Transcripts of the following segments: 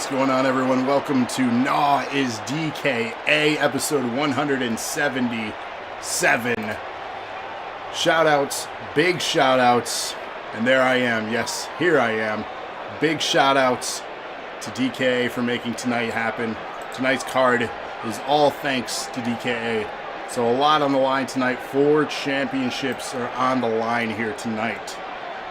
What's going on, everyone? Welcome to NAW is DKA, episode 177. Shout-outs, big shout-outs, and there I am. Yes, here I am. Big shout-outs to DKA for making tonight happen. Tonight's card is all thanks to DKA. So a lot on the line tonight. 4 championships are on the line here tonight,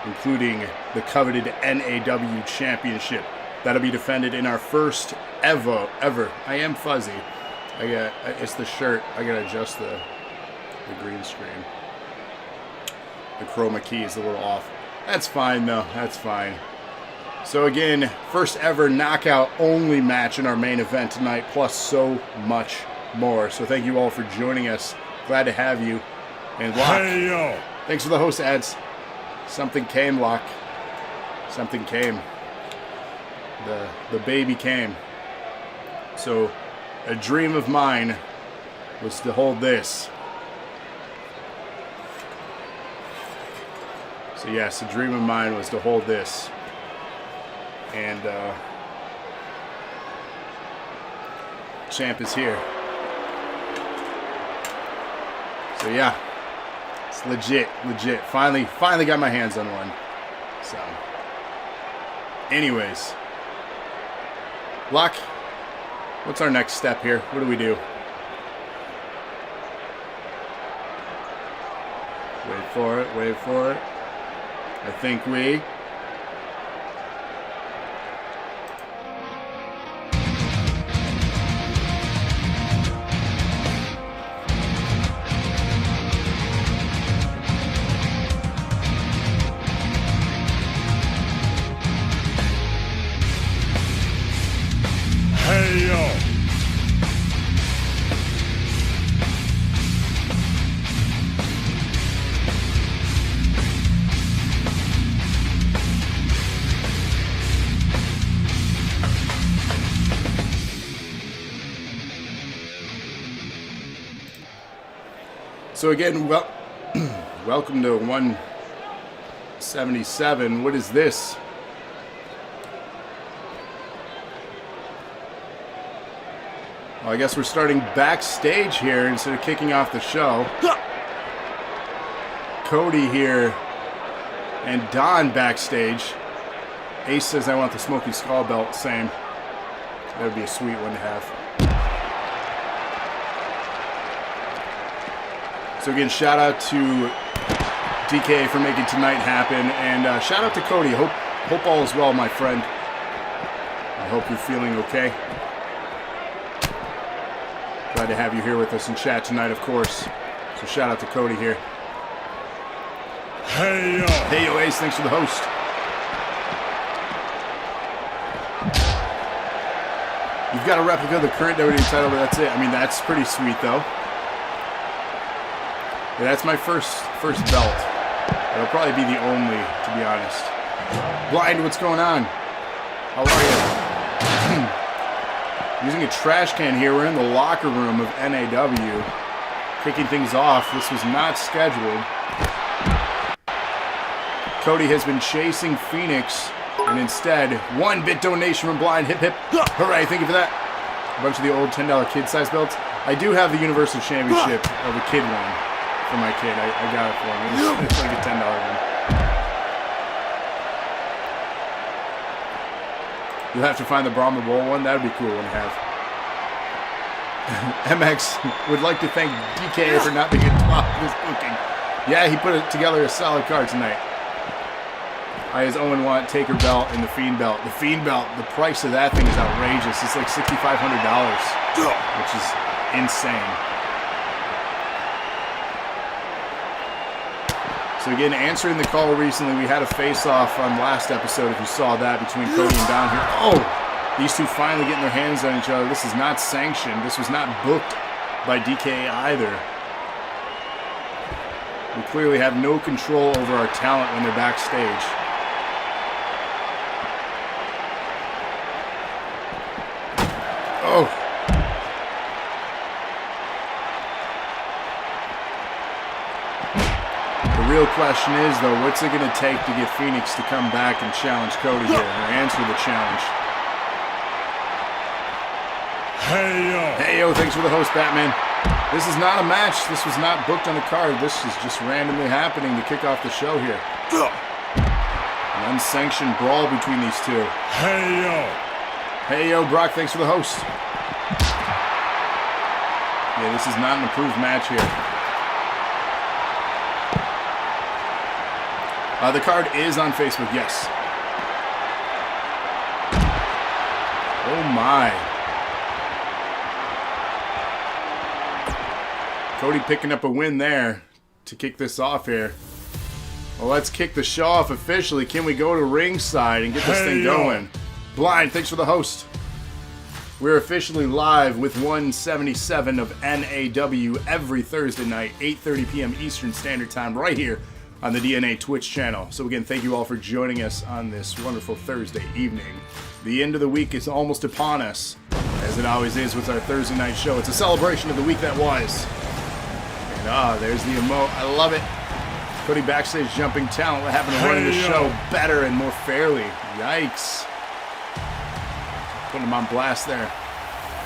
including the coveted NAW championship. That'll be defended in our first ever. I am fuzzy. It's the shirt. I gotta adjust the green screen. The chroma key is a little off. That's fine though. That's fine. So again, first ever knockout only match in our main event tonight, plus so much more. So thank you all for joining us. Glad to have you. And Locke, hey, yo. Thanks for the host ads. Something came, Locke. Something came. The baby came. So a dream of mine was to hold this. So yes, a dream of mine was to hold this. And champ is here. So yeah, it's legit. Finally got my hands on one. So anyways, Locke, what's our next step here? What do we do? Wait for it. I think we... Hey, yo. So again, welcome to 177. What is this? Well, I guess we're starting backstage here instead of kicking off the show. Cody here and Don backstage. Ace says, I want the Smoky Skull belt. Same. That would be a sweet one to have. So again, shout out to DKA for making tonight happen. And shout out to Cody. Hope all is well, my friend. I hope you're feeling okay. Glad to have you here with us in chat tonight, of course. So shout out to Cody here. Hey, yo. Hey, yo, Ace, thanks for the host. You've got a replica of the current WWE title, but that's it. I mean, that's pretty sweet, though. Yeah, that's my first belt. It'll probably be the only, to be honest. Blind, what's going on? How are you? Using a trash can here. We're in the locker room of NAW. Kicking things off. This was not scheduled. Cody has been chasing Phoenix, and instead, 1-bit donation from Blind. Hip, hip. Hooray, thank you for that. A bunch of the old $10 kid-size belts. I do have the Universal Championship of the kid one for my kid. I got it for him. It's like a $10 one. You'll have to find the Brahma Bowl one. That would be a cool one to have. MX would like to thank DKA for not being a top of his booking. Yeah, he put together a solid card tonight. I, as Owen, want Taker belt and the Fiend belt. The Fiend belt, the price of that thing is outrageous. It's like $6,500, which is insane. So again, answering the call recently, we had a face-off on last episode, if you saw that, between Cody and Don here. Oh! These two finally getting their hands on each other. This is not sanctioned. This was not booked by DKA either. We clearly have no control over our talent when they're backstage. Oh! The real question is, though, what's it going to take to get Phoenix to come back and challenge Cody here, or answer the challenge? Hey, yo, thanks for the host, Batman. This is not a match. This was not booked on the card. This is just randomly happening to kick off the show here. An unsanctioned brawl between these two. Hey, yo, Brock, thanks for the host. Yeah, this is not an approved match here. The card is on Facebook, yes. Oh, my. Cody picking up a win there to kick this off here. Well, let's kick the show off officially. Can we go to ringside and get this thing going? Blind, thanks for the host. We're officially live with 177 of NAW every Thursday night, 8:30 p.m. Eastern Standard Time, right here on the DNA Twitch channel. So again, thank you all for joining us on this wonderful Thursday evening. The end of the week is almost upon us, as it always is with our Thursday night show. It's a celebration of the week that was. And there's the emote. I love it. Cody backstage jumping talent. What happened to running the show better and more fairly? Yikes. Putting him on blast there.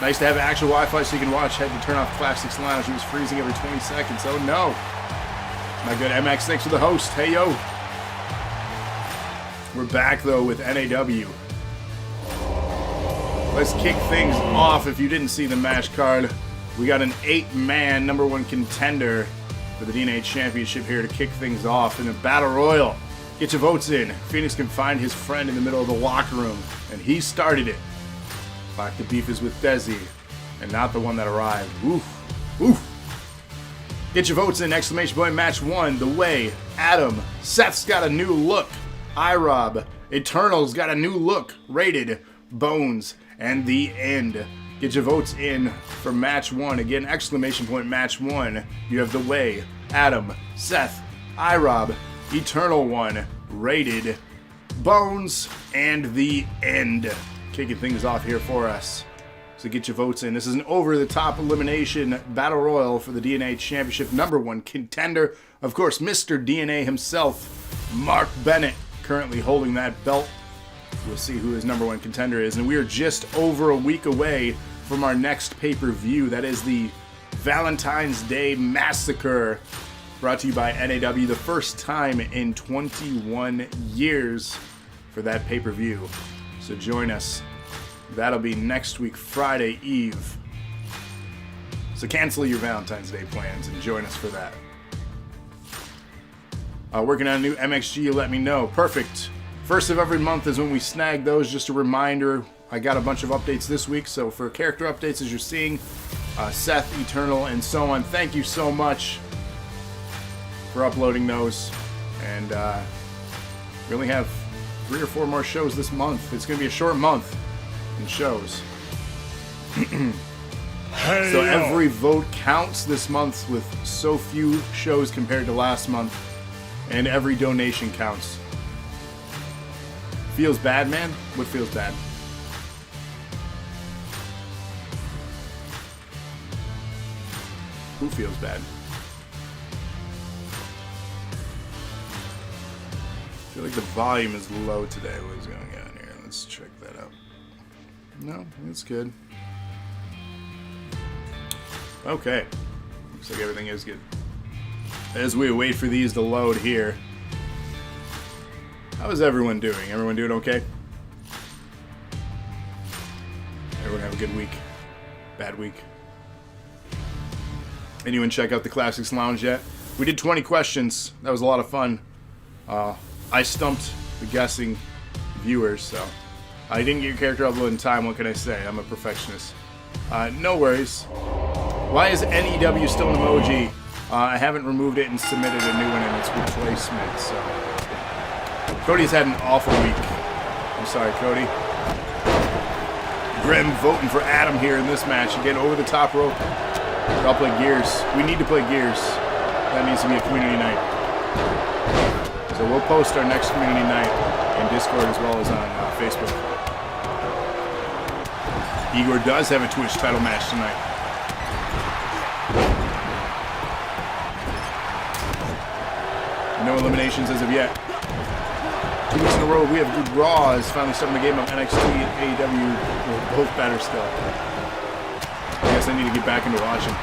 Nice to have actual Wi-Fi so you can watch. Had to turn off Classics Lounge. It was freezing every 20 seconds. Oh no. My good MX, thanks for the host. Hey yo. We're back though with NAW. Let's kick things off. If you didn't see the match card, we got an 8-man #1 contender for the DNA Championship here to kick things off in a battle royal. Get your votes in. Phoenix can find his friend in the middle of the locker room, and he started it. Like the beef is with Desi, and not the one that arrived. Oof. Oof. Get your votes in. Exclamation point match 1. The Way. Adam. Seth's got a new look. iRob. Eternal's got a new look. Rated. Bones. And The End. Get your votes in for match 1. Again, exclamation point match 1. You have The Way, Adam, Seth, iRob, Eternal One, Rated, Bones, and The End. Kicking things off here for us. So get your votes in. This is an over-the-top elimination battle royal for the DNA Championship #1 contender. Of course, Mr. DNA himself, Mark Bennett, currently holding that belt. We'll see who his #1 contender is. And we are just over a week away from our next pay-per-view. That is the Valentine's Day Massacre, brought to you by NAW. The first time in 21 years for that pay-per-view. So join us. That'll be next week, Friday Eve. So cancel your Valentine's Day plans and join us for that. Working on a new MXG, let me know. Perfect. First of every month is when we snag those. Just a reminder, I got a bunch of updates this week. So for character updates, as you're seeing, Seth, Eternal, and so on, thank you so much for uploading those. And we only have 3 or 4 more shows this month. It's going to be a short month in shows. So every vote counts this month with so few shows compared to last month. And every donation counts. Feels bad, man? What feels bad? Who feels bad? I feel like the volume is low today. What is going on here? Let's check that out. No, it's good. Okay. Looks like everything is good. As we wait for these to load here. How is everyone doing? Everyone doing okay? Everyone have a good week? Bad week? Anyone check out the Classics Lounge yet? We did 20 questions. That was a lot of fun. I stumped the guessing viewers, so I didn't get your character uploaded in time. What can I say? I'm a perfectionist. No worries. Why is NEW still an emoji? I haven't removed it and submitted a new one in its replacement, so... Cody's had an awful week. I'm sorry, Cody. Grim voting for Adam here in this match. Again, over the top rope. I'll play Gears. We need to play Gears. That needs to be a community night. So we'll post our next community night in Discord as well as on Facebook. Igor does have a Twitch title match tonight. No eliminations as of yet. 2 weeks in a row, we have good Raws. Finally starting the game of NXT and AEW. We're both better still. guess I need to get back into watching.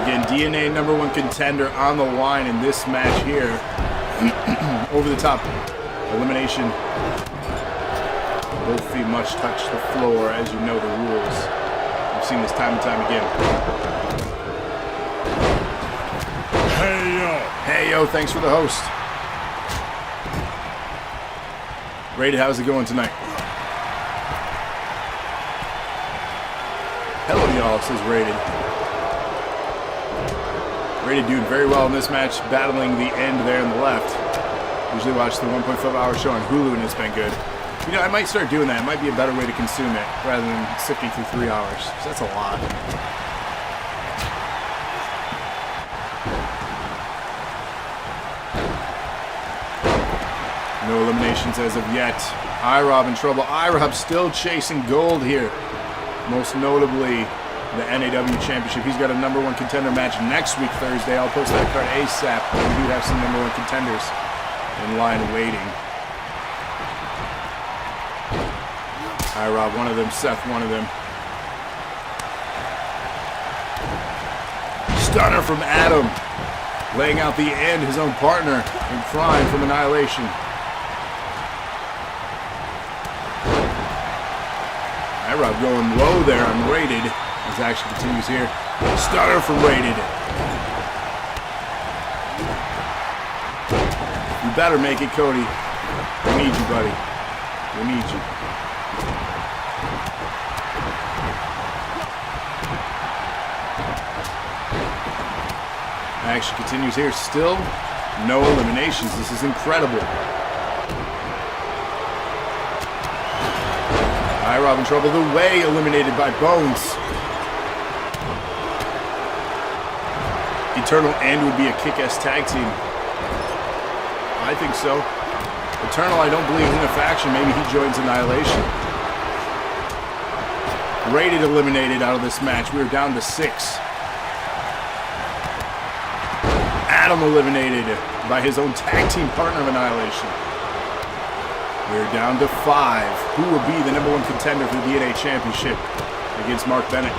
Again, DNA #1 contender on the line in this match here. Over the top elimination. Both feet must touch the floor, as you know the rules. We've seen this time and time again. Hey yo! Hey yo, thanks for the host. Rated, how's it going tonight? Hello y'all, says Rated. Rated doing very well in this match, battling the end there on the left. Usually watch the 1.5-hour show on Hulu and it's been good. You know, I might start doing that. It might be a better way to consume it rather than sifting through 3 hours. So that's a lot. No eliminations as of yet. IROB in trouble. IROB still chasing gold here. Most notably, the NAW Championship. He's got a #1 contender match next week, Thursday. I'll post that card ASAP. We do have some #1 contenders in line waiting. IROB, one of them. Seth, one of them. Stunner from Adam. Laying out the end, his own partner in crime from Annihilation. IROB going low there on Rated. As action continues here. Stunner from Rated. You better make it, Cody. We need you, buddy. We need you. Action continues here. Still no eliminations. This is incredible. IROB in trouble. The Way eliminated by Bones. Eternal End would be a kick-ass tag team. I think so. Eternal, I don't believe in a faction. Maybe he joins Annihilation. Rated eliminated out of this match. We are down to 6. Adam eliminated by his own tag team partner of Annihilation. We're down to 5. Who will be the #1 contender for the DNA Championship against Mark Bennett?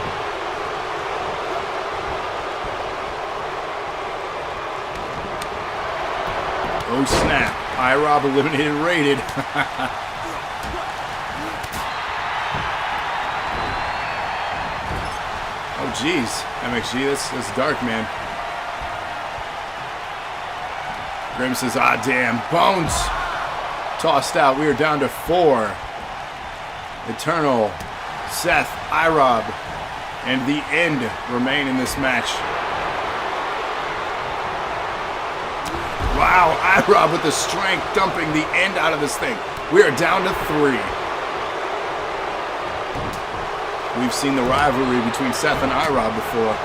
Oh snap. IROB eliminated Rated. Oh geez. MXG, that's dark, man. Grim says, ah damn. Bones tossed out. We are down to 4. Eternal, Seth, IROB, and the End remain in this match. Wow, IROB with the strength dumping the End out of this thing. We are down to 3. We've seen the rivalry between Seth and IROB before.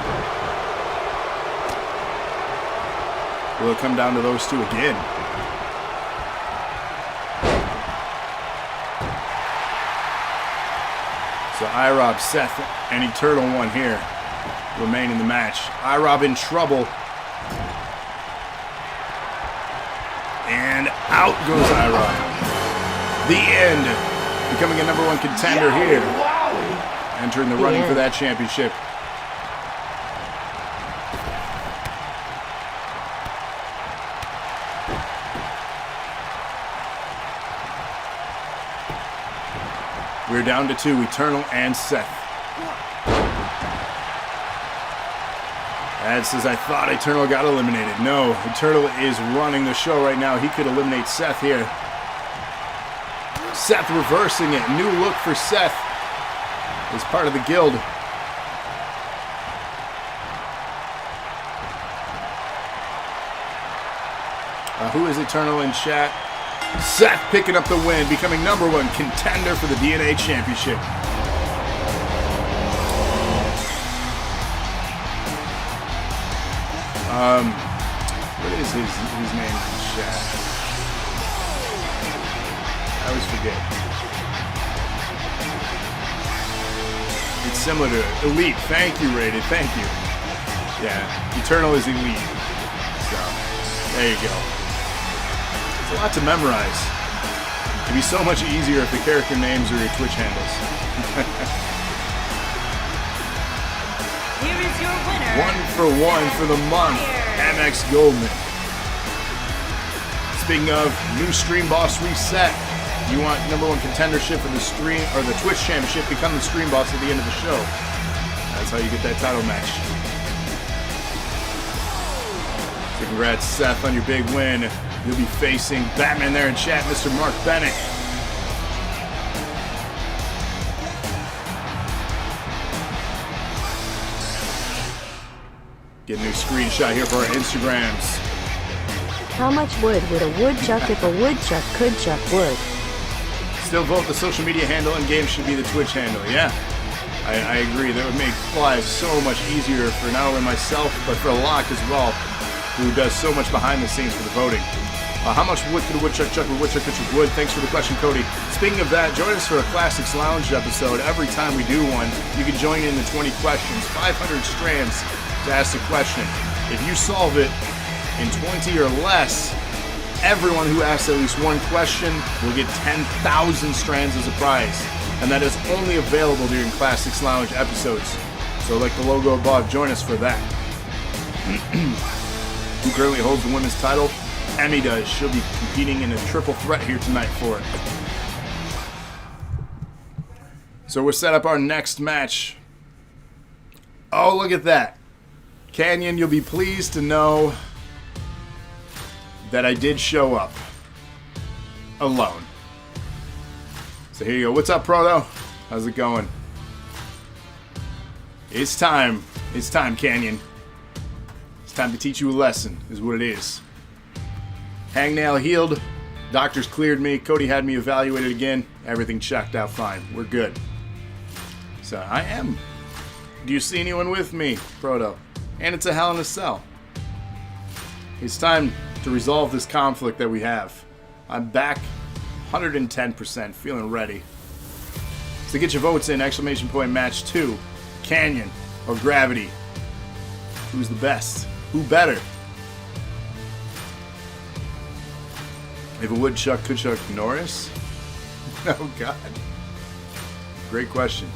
Will it come down to those two again? So IROB, Seth, and Eternal One here remain in the match. IROB in trouble. And out goes IROB. The End becoming a #1 contender here. Entering the running for that championship. We're down to 2, Eternal and Seth. Ad says, I thought Eternal got eliminated. No, Eternal is running the show right now. He could eliminate Seth here. Seth reversing it. New look for Seth as part of the guild. Who is Eternal in chat? Seth picking up the win, becoming #1 contender for the DNA Championship. What is his name in chat? I always forget. It's similar to Elite. Thank you, Rated. Thank you. Yeah, Eternal is Elite. So, there you go. A lot to memorize. It'd be so much easier if the character names are your Twitch handles. Here is your winner. 1 for 1 for the month, MX Goldman. Speaking of new Stream Boss reset, you want #1 contendership for the stream or the Twitch Championship, become the Stream Boss at the end of the show. That's how you get that title match. So congrats, Seth, on your big win. You'll be facing Batman there in chat, Mr. Mark Bennett. Get a new screenshot here for our Instagrams. How much wood would a woodchuck if a woodchuck could chuck wood? Still vote the social media handle in game should be the Twitch handle. Yeah, I agree. That would make life so much easier for not only myself, but for Locke as well, who does so much behind the scenes for the voting. How much wood could a woodchuck chuck or woodchuck could chuck wood? Thanks for the question, Cody. Speaking of that, join us for a Classics Lounge episode. Every time we do one, you can join in the 20 questions, 500 strands to ask a question. If you solve it in 20 or less, everyone who asks at least one question will get 10,000 strands as a prize. And that is only available during Classics Lounge episodes. So like the logo above, join us for that. Who currently holds the women's title? Emmy does. She'll be competing in a triple threat here tonight for it. So we'll set up our next match. Oh, look at that. Canyon, you'll be pleased to know that I did show up. Alone. So here you go. What's up, Proto? How's it going? It's time. It's time, Canyon. It's time to teach you a lesson, is what it is. Hangnail healed. Doctors cleared me. Cody had me evaluated again. Everything checked out fine. We're good. So I am. Do you see anyone with me, Proto? And it's a Hell in a Cell. It's time to resolve this conflict that we have. I'm back 110%, feeling ready. So get your votes in, ! Match 2. Canyon or Gravity? Who's the best? Who better? If a woodchuck could chuck Norris? Oh God. Great question.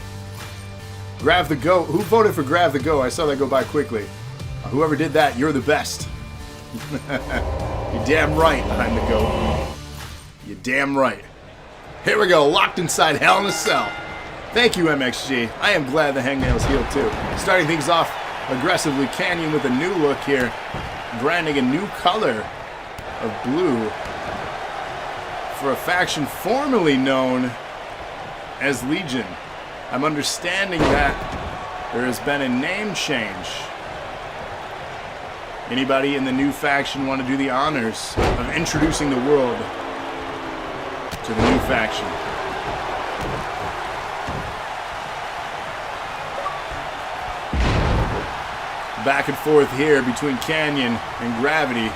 Grav the Go. Who voted for Grav the Go? I saw that go by quickly. Whoever did that, you're the best. You're damn right, I'm the GOAT. You're damn right. Here we go, locked inside Hell in a Cell. Thank you, MXG. I am glad the hangnail's healed too. Starting things off aggressively, Canyon with a new look here. Branding a new color of blue for a faction formerly known as Legion. I'm understanding that there has been a name change. Anybody in the new faction want to do the honors of introducing the world to the new faction? Back and forth here between Canyon and Gravity.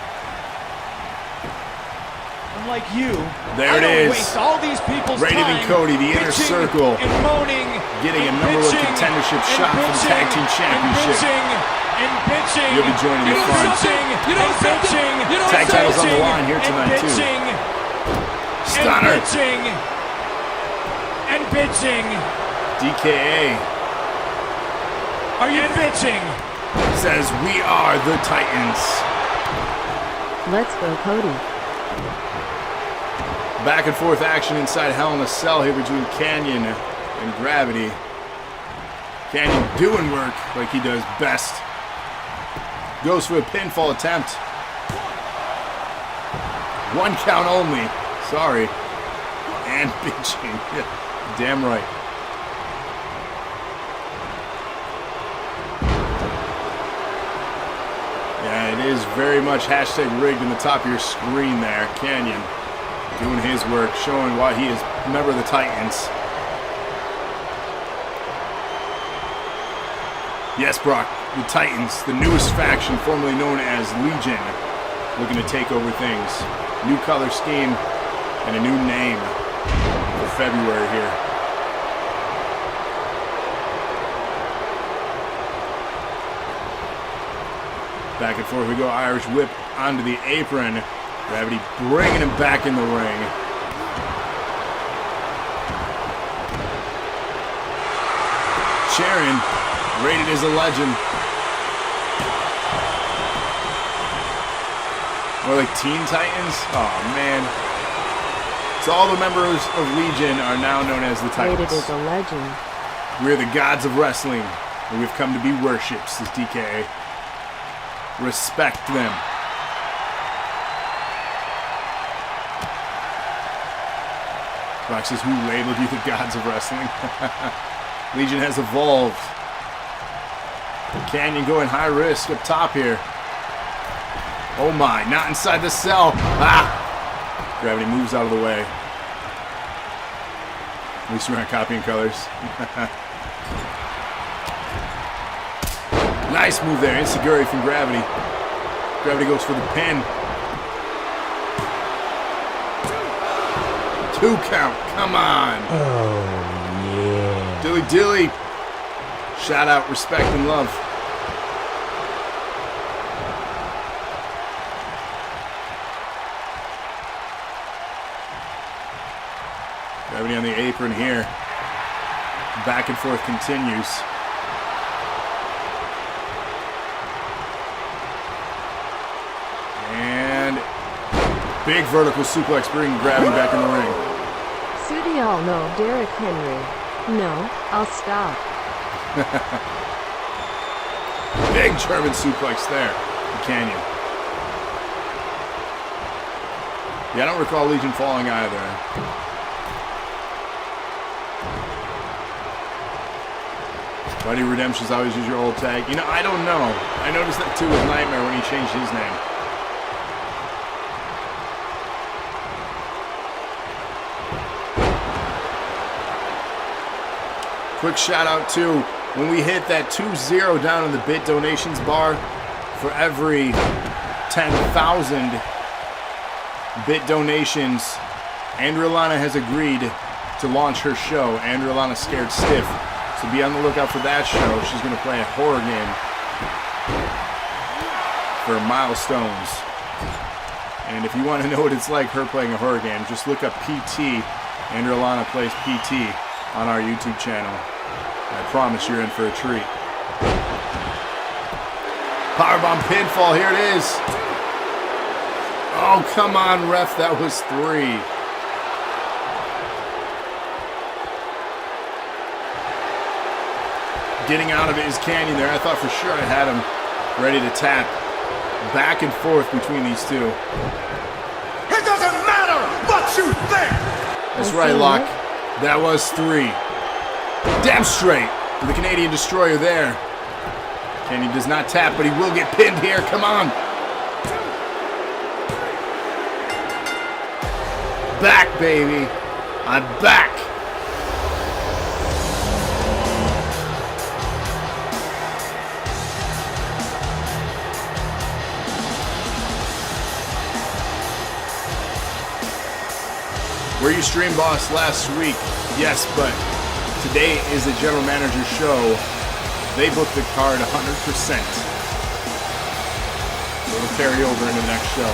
Unlike you, there it is. Waste all these people's Rated time and Cody, the inner circle, and moaning, getting a #1 contendership shot for the tag team championship. And bitching, You'll be joining the fun. Tag titles on the line here tonight too. Stunner. And bitching. DKA. Are you bitching? Says we are the Titans. Let's go, Cody. Back and forth action inside Hell in a Cell here between Canyon and Gravity. Canyon doing work like he does best. Goes for a pinfall attempt. 1 count only. Sorry. And bitching. Damn right. Yeah, it is very much #rigged in the top of your screen there. Canyon doing his work, showing why he is a member of the Titans. Yes, Brock, the Titans, the newest faction formerly known as Legion, looking to take over things. New color scheme and a new name for February here. Back and forth we go, Irish whip onto the apron. Gravity bringing him back in the ring. cheering. Rated as a legend. More like Teen Titans? Oh, man. So all the members of Legion are now known as the Titans. Rated as a legend. We're the gods of wrestling, and we've come to be worshipped, says DKA. Respect them. Brock says, who labeled you the gods of wrestling? Legion has evolved. Canyon going high risk up top here. Oh my, not inside the cell. Ah! Gravity moves out of the way. At least we're not copying colors. Nice move there. Insiguri from Gravity. Gravity goes for the pin. 2 count. Come on. Oh, yeah. Dilly Dilly. Shout out, respect, and love. Gravity on the apron here. Back and forth continues. And big vertical suplex bringing Gravity back in the ring. So do y'all know Derrick Henry? No, I'll stop. Big German suplex there. The Canyon. Yeah, I don't recall Legion falling either. Buddy Redemption's always use your old tag. You know, I don't know. I noticed that too with Nightmare when he changed his name. Quick shout out too, when we hit that 2-0 down in the bit donations bar, for every 10,000 bit donations, Andrea has agreed to launch her show, Andrea Scared Stiff. So be on the lookout for that show. She's going to play a horror game for milestones. And if you want to know what it's like her playing a horror game, just look up PT. Andrea plays PT on our YouTube channel. I promise you're in for a treat. Powerbomb pinfall, here it is. Oh, come on, ref, that was 3. Getting out of it is Canyon there. I thought for sure I had him ready to tap. Back and forth between these two. It doesn't matter what you think! That's right, Locke. That was 3. Damn straight. With the Canadian Destroyer there. Canyon does not tap, but he will get pinned here. Come on. Back, baby. I'm back. Were you stream boss last week? Yes, but today is the general manager show. They booked the card 100%. So it'll carry over into the next show.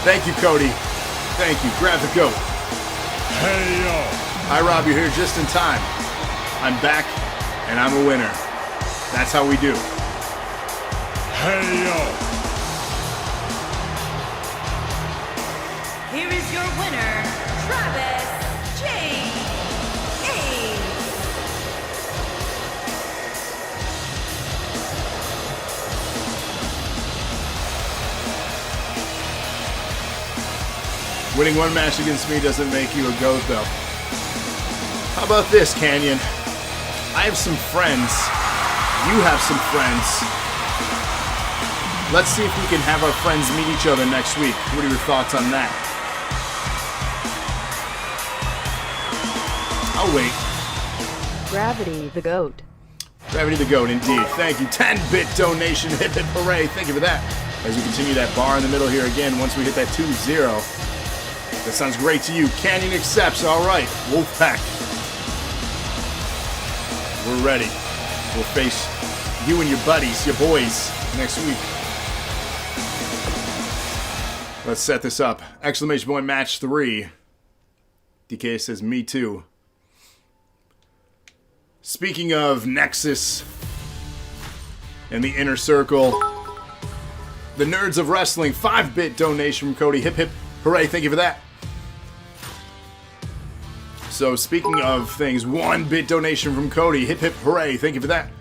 Thank you, Cody. Thank you. Grab the goat. Hey, yo. Hi, Rob. You're here just in time. I'm back, and I'm a winner. That's how we do. Hey, yo. Here is your winner, Travis J. Winning one match against me doesn't make you a goat, though. How about this, Canyon? I have some friends. You have some friends. Let's see if we can have our friends meet each other next week. What are your thoughts on that? I'll wait. Gravity the goat. Gravity the goat, indeed. Thank you. 10-bit donation. Hip hip hooray. Thank you for that. As we continue that bar in the middle here again, once we hit that 2-0. That sounds great to you. Canyon accepts. All right. Wolfpack. We're ready. We'll face you and your buddies, your boys, next week. Let's set this up. Exclamation point match 3. DK says, me too. Speaking of Nexus and the Inner Circle, the Nerds of Wrestling, 5-bit donation from Cody. Hip hip hooray, thank you for that. So speaking of things, 1-bit donation from Cody. Hip hip hooray, thank you for that.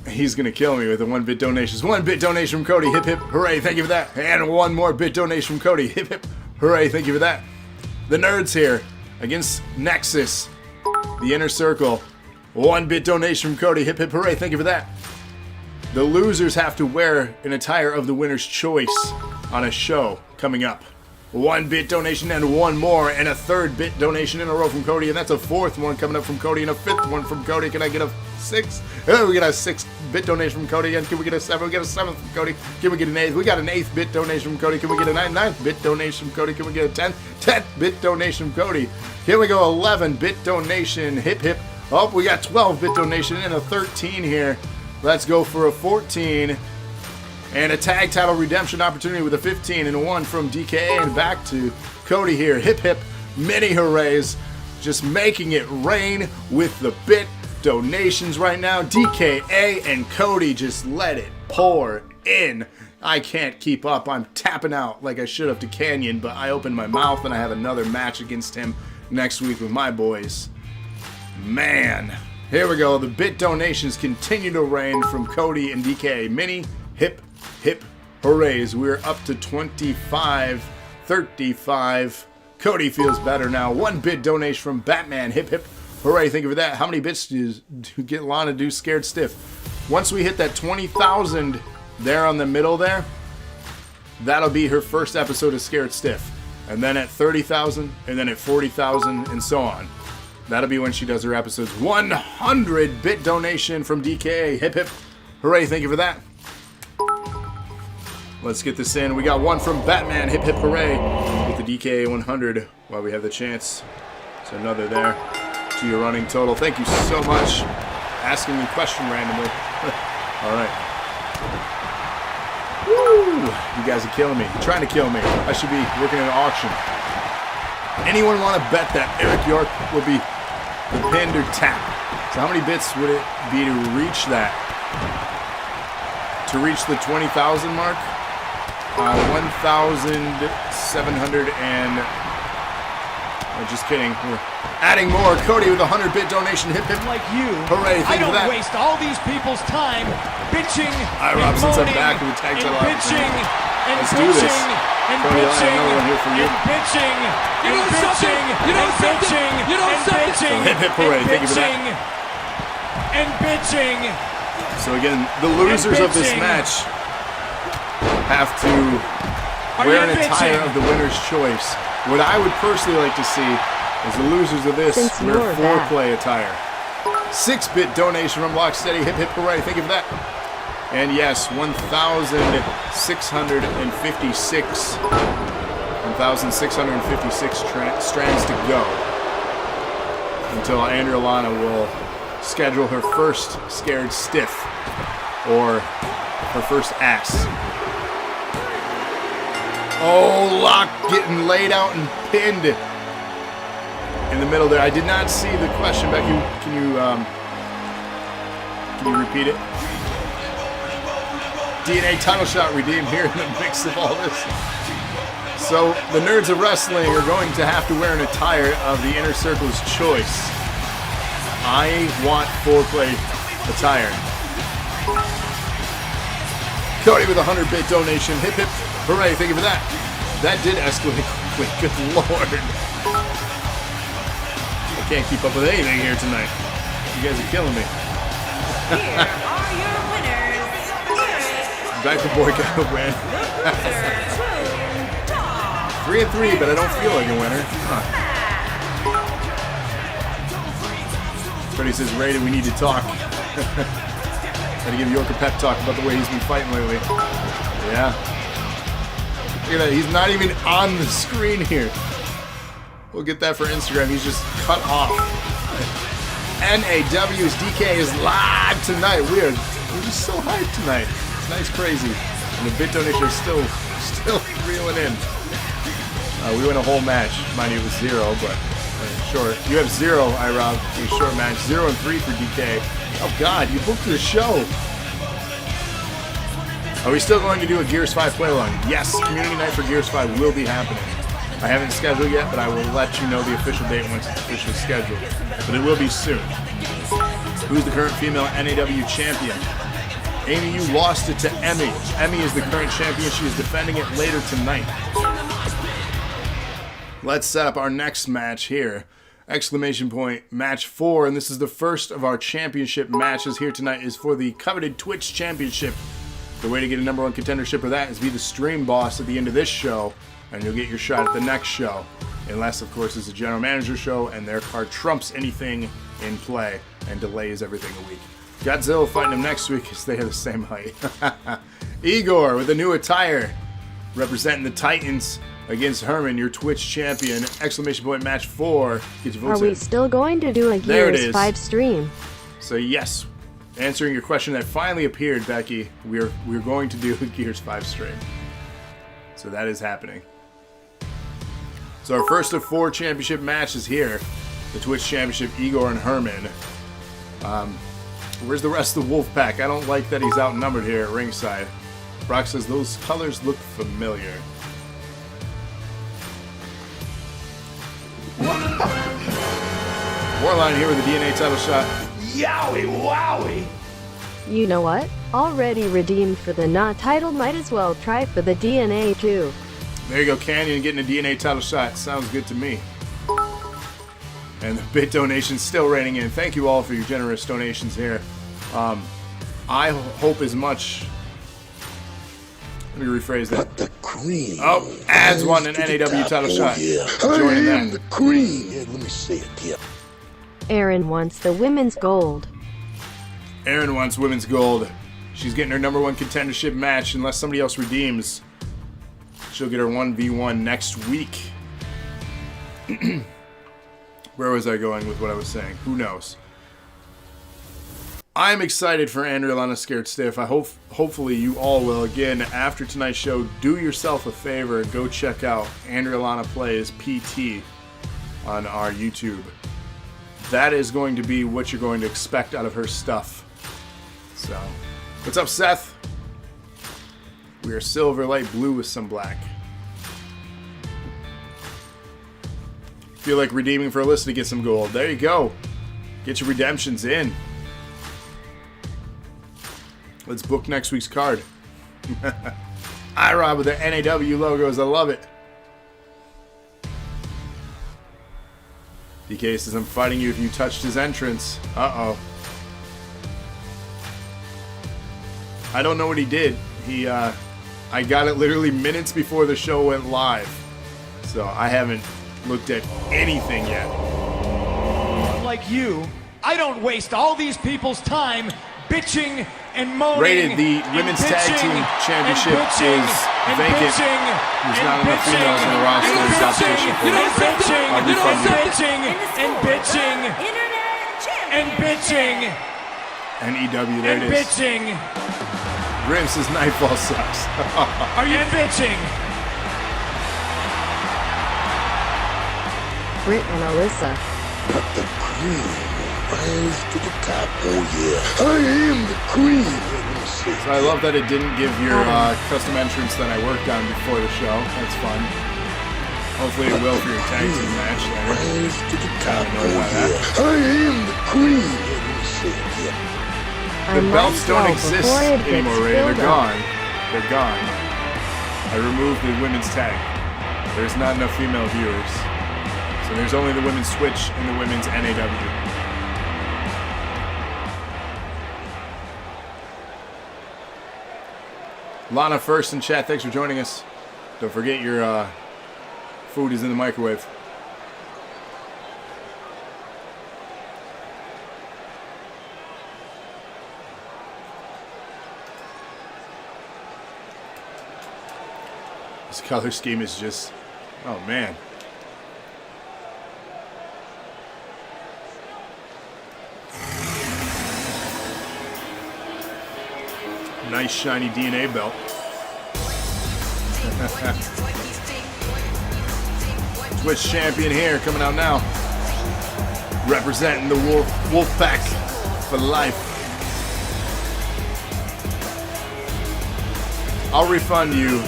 He's gonna kill me with the 1-bit donations. 1-bit donation from Cody. Hip hip hooray, thank you for that. And 1 more bit donation from Cody. Hip hip hooray, thank you for that. The Nerds here against Nexus, the Inner Circle. 1-bit donation from Cody. Hip hip hooray, thank you for that. The losers have to wear an attire of the winner's choice on a show coming up. 1-bit donation and 1 more, and a 3rd-bit donation in a row from Cody, and that's a 4th one coming up from Cody, and a 5th one from Cody. Can I get a 6th? Oh, we got a 6-bit donation from Cody, and can we get a 7th? We got a 7th from Cody. Can we get an 8th? We got an 8th-bit donation from Cody. Can we get a 9th-bit donation from Cody? Can we get a 10th-bit donation from Cody? Here we go, 11-bit donation. Hip hip. Oh, we got 12-bit donation and a 13 here. Let's go for a 14. And a tag title redemption opportunity with a 15 and a 1 from DKA, and back to Cody here. Hip hip, many hoorays. Just making it rain with the bit donations right now. DKA and Cody, just let it pour in. I can't keep up. I'm tapping out like I should have to Canyon, but I opened my mouth and I have another match against him next week with my boys. Man, here we go. The bit donations continue to rain from Cody and DKA. Many hip hoorays. We're up to 25, 35. Cody feels better now. 1-bit donation from Batman. Hip hip hooray, thank you for that. How many bits do you get Lana do Scared Stiff? Once we hit that 20,000 there on the middle there, that'll be her first episode of Scared Stiff. And then at 30,000, and then at 40,000, and so on. That'll be when she does her episodes. 100-bit donation from DKA. Hip hip hooray, thank you for that. Let's get this in. We got 1 from Batman. Hip hip hooray with the DKA 100 while we have the chance. So another there to your running total. Thank you so much. Asking me a question randomly. All right. Woo! You guys are killing me. You're trying to kill me. I should be working at an auction. Anyone want to bet that Eric York will be the pinned or tap? So how many bits would it be to reach that? To reach the 20,000 mark? 1,700 and... just kidding. We're adding more. Cody with a 100-bit donation. Hip hip. Like you, hooray, I thank you don't for that. waste all these people's time bitching All right, Rob, and since I'm moaning back with the tag title and bitching and let's do this. bitching and Cody, I have bitching another one here for you. and bitching You and know something? bitching You know and something? bitching You know and something? bitching Hip hip hooray, and thank you for that. bitching and bitching. So again, the losers of this bitching. match have to wear an attire of the winner's choice. What I would personally like to see is the losers of this Since wear you're back. foreplay attire. 6-bit donation from Locksteady. Hip hip hooray, thank you for that. And yes, 1,656 strands to go until Andrea Lana will schedule her first Scared Stiff or her first ass. Oh, Lock getting laid out and pinned in the middle there. I did not see the question, Becky. Can you repeat it? DNA title shot redeemed here in the mix of all this. So the Nerds of Wrestling are going to have to wear an attire of the Inner Circle's choice. I want foreplay attire. Cody with a 100-bit donation. Hip hip hooray, thank you for that. That did escalate quickly, good lord. I can't keep up with anything here tonight. You guys are killing me. Here are your winners. Back to boy got a win. 3-3, but I don't feel like a winner. Huh. Freddie says, Raiden, we need to talk. Gotta give York a pep talk about the way he's been fighting lately. Yeah. Look at that, he's not even on the screen here. We'll get that for Instagram, he's just cut off. NAW's DK is live tonight. We're just so hyped tonight. It's nice, crazy. And the bit donation is still reeling in. We win a whole match. Mind you, it was 0, but Short. You have 0, iRob. A short match. 0 and 3 for DK. Oh God, you booked the show. Are we still going to do a Gears 5 play along? Yes, Community Night for Gears 5 will be happening. I haven't scheduled yet, but I will let you know the official date once it's officially scheduled. But it will be soon. Who's the current female NAW champion? Amy, you lost it to Emmy. Emmy is the current champion. She is defending it later tonight. Let's set up our next match here. Exclamation point, match 4. And this is the first of our championship matches here tonight is for the coveted Twitch championship. The way to get a #1 contendership for that is be the stream boss at the end of this show, and you'll get your shot at the next show. Unless, of course, it's a general manager show and their card trumps anything in play and delays everything a week. Godzilla fighting him next week because they have the same height. Igor with a new attire, representing the Titans against Herman, your Twitch champion. Exclamation point, match 4. Get your votes Are we in. still going to do a There it Gears is. 5 stream? So yes, answering your question that finally appeared, Becky, we're going to do a Gears 5 stream. So that is happening. So our first of 4 championship matches here. The Twitch Championship, Igor and Herman. Where's the rest of the Wolfpack? I don't like that he's outnumbered here at ringside. Brock says those colors look familiar. Warline here with the DNA title shot. Yowie wowie! You know what? Already redeemed for the NAW title, might as well try for the DNA too. There you go, Canyon getting a DNA title shot. Sounds good to me. And the bit donations still raining in. Thank you all for your generous donations here. I hope as much. Let me rephrase that. But the cream. Oh, Ads won an NAW title shot. Yeah. Joining I am that. the cream. Yeah, let me say it here. Aaron wants the women's gold. Erin wants women's gold. She's getting her #1 contendership match unless somebody else redeems. She'll get her 1v1 next week. Where was I going with what I was saying? Who knows? I'm excited for Andrea Lana Scared Stiff. I hope, hopefully you all will. Again, after tonight's show, do yourself a favor and go check out Andrea Lana Plays PT on our YouTube. That is going to be what you're going to expect out of her stuff. So, what's up, Seth? We are silver, light blue with some black. Feel like redeeming for Alyssa to get some gold. There you go. Get your redemptions in. Let's book next week's card. iRob with the NAW logos. I love it. DK says, I'm fighting you if you touched his entrance. Uh-oh. I don't know what he did. I got it literally minutes before the show went live. So I haven't looked at anything yet. Like you, I don't waste all these people's time bitching and moaning. Rated, the women's tag team championship is vacant. There's not enough females in the roster. There's competition for it. I'll refund you. bitching and bitching Internet and bitching NEW, there and it is. bitching. Grim says Nightfall sucks. Are you bitching? Britt and Alyssa. But the cream rise to the top. Oh yeah, I am the cream. Yeah, let me say it. So I love that it didn't give your custom entrance that I worked on before the show. That's fun. Hopefully it will for your tag team match later. Rise to the top. know Oh about that. yeah, I am the cream. Yeah, let me say it here. The belts don't exist anymore, Ray. They're filled up. gone. They're gone. I removed the women's tag. There's not enough female viewers. So there's only the women's Twitch and the women's NAW. Lana first in chat. Thanks for joining us. Don't forget your food is in the microwave. This color scheme is just, oh man. Nice shiny DNA belt. Twitch champion here, coming out now. Representing the Wolf Pack for life. I'll refund you,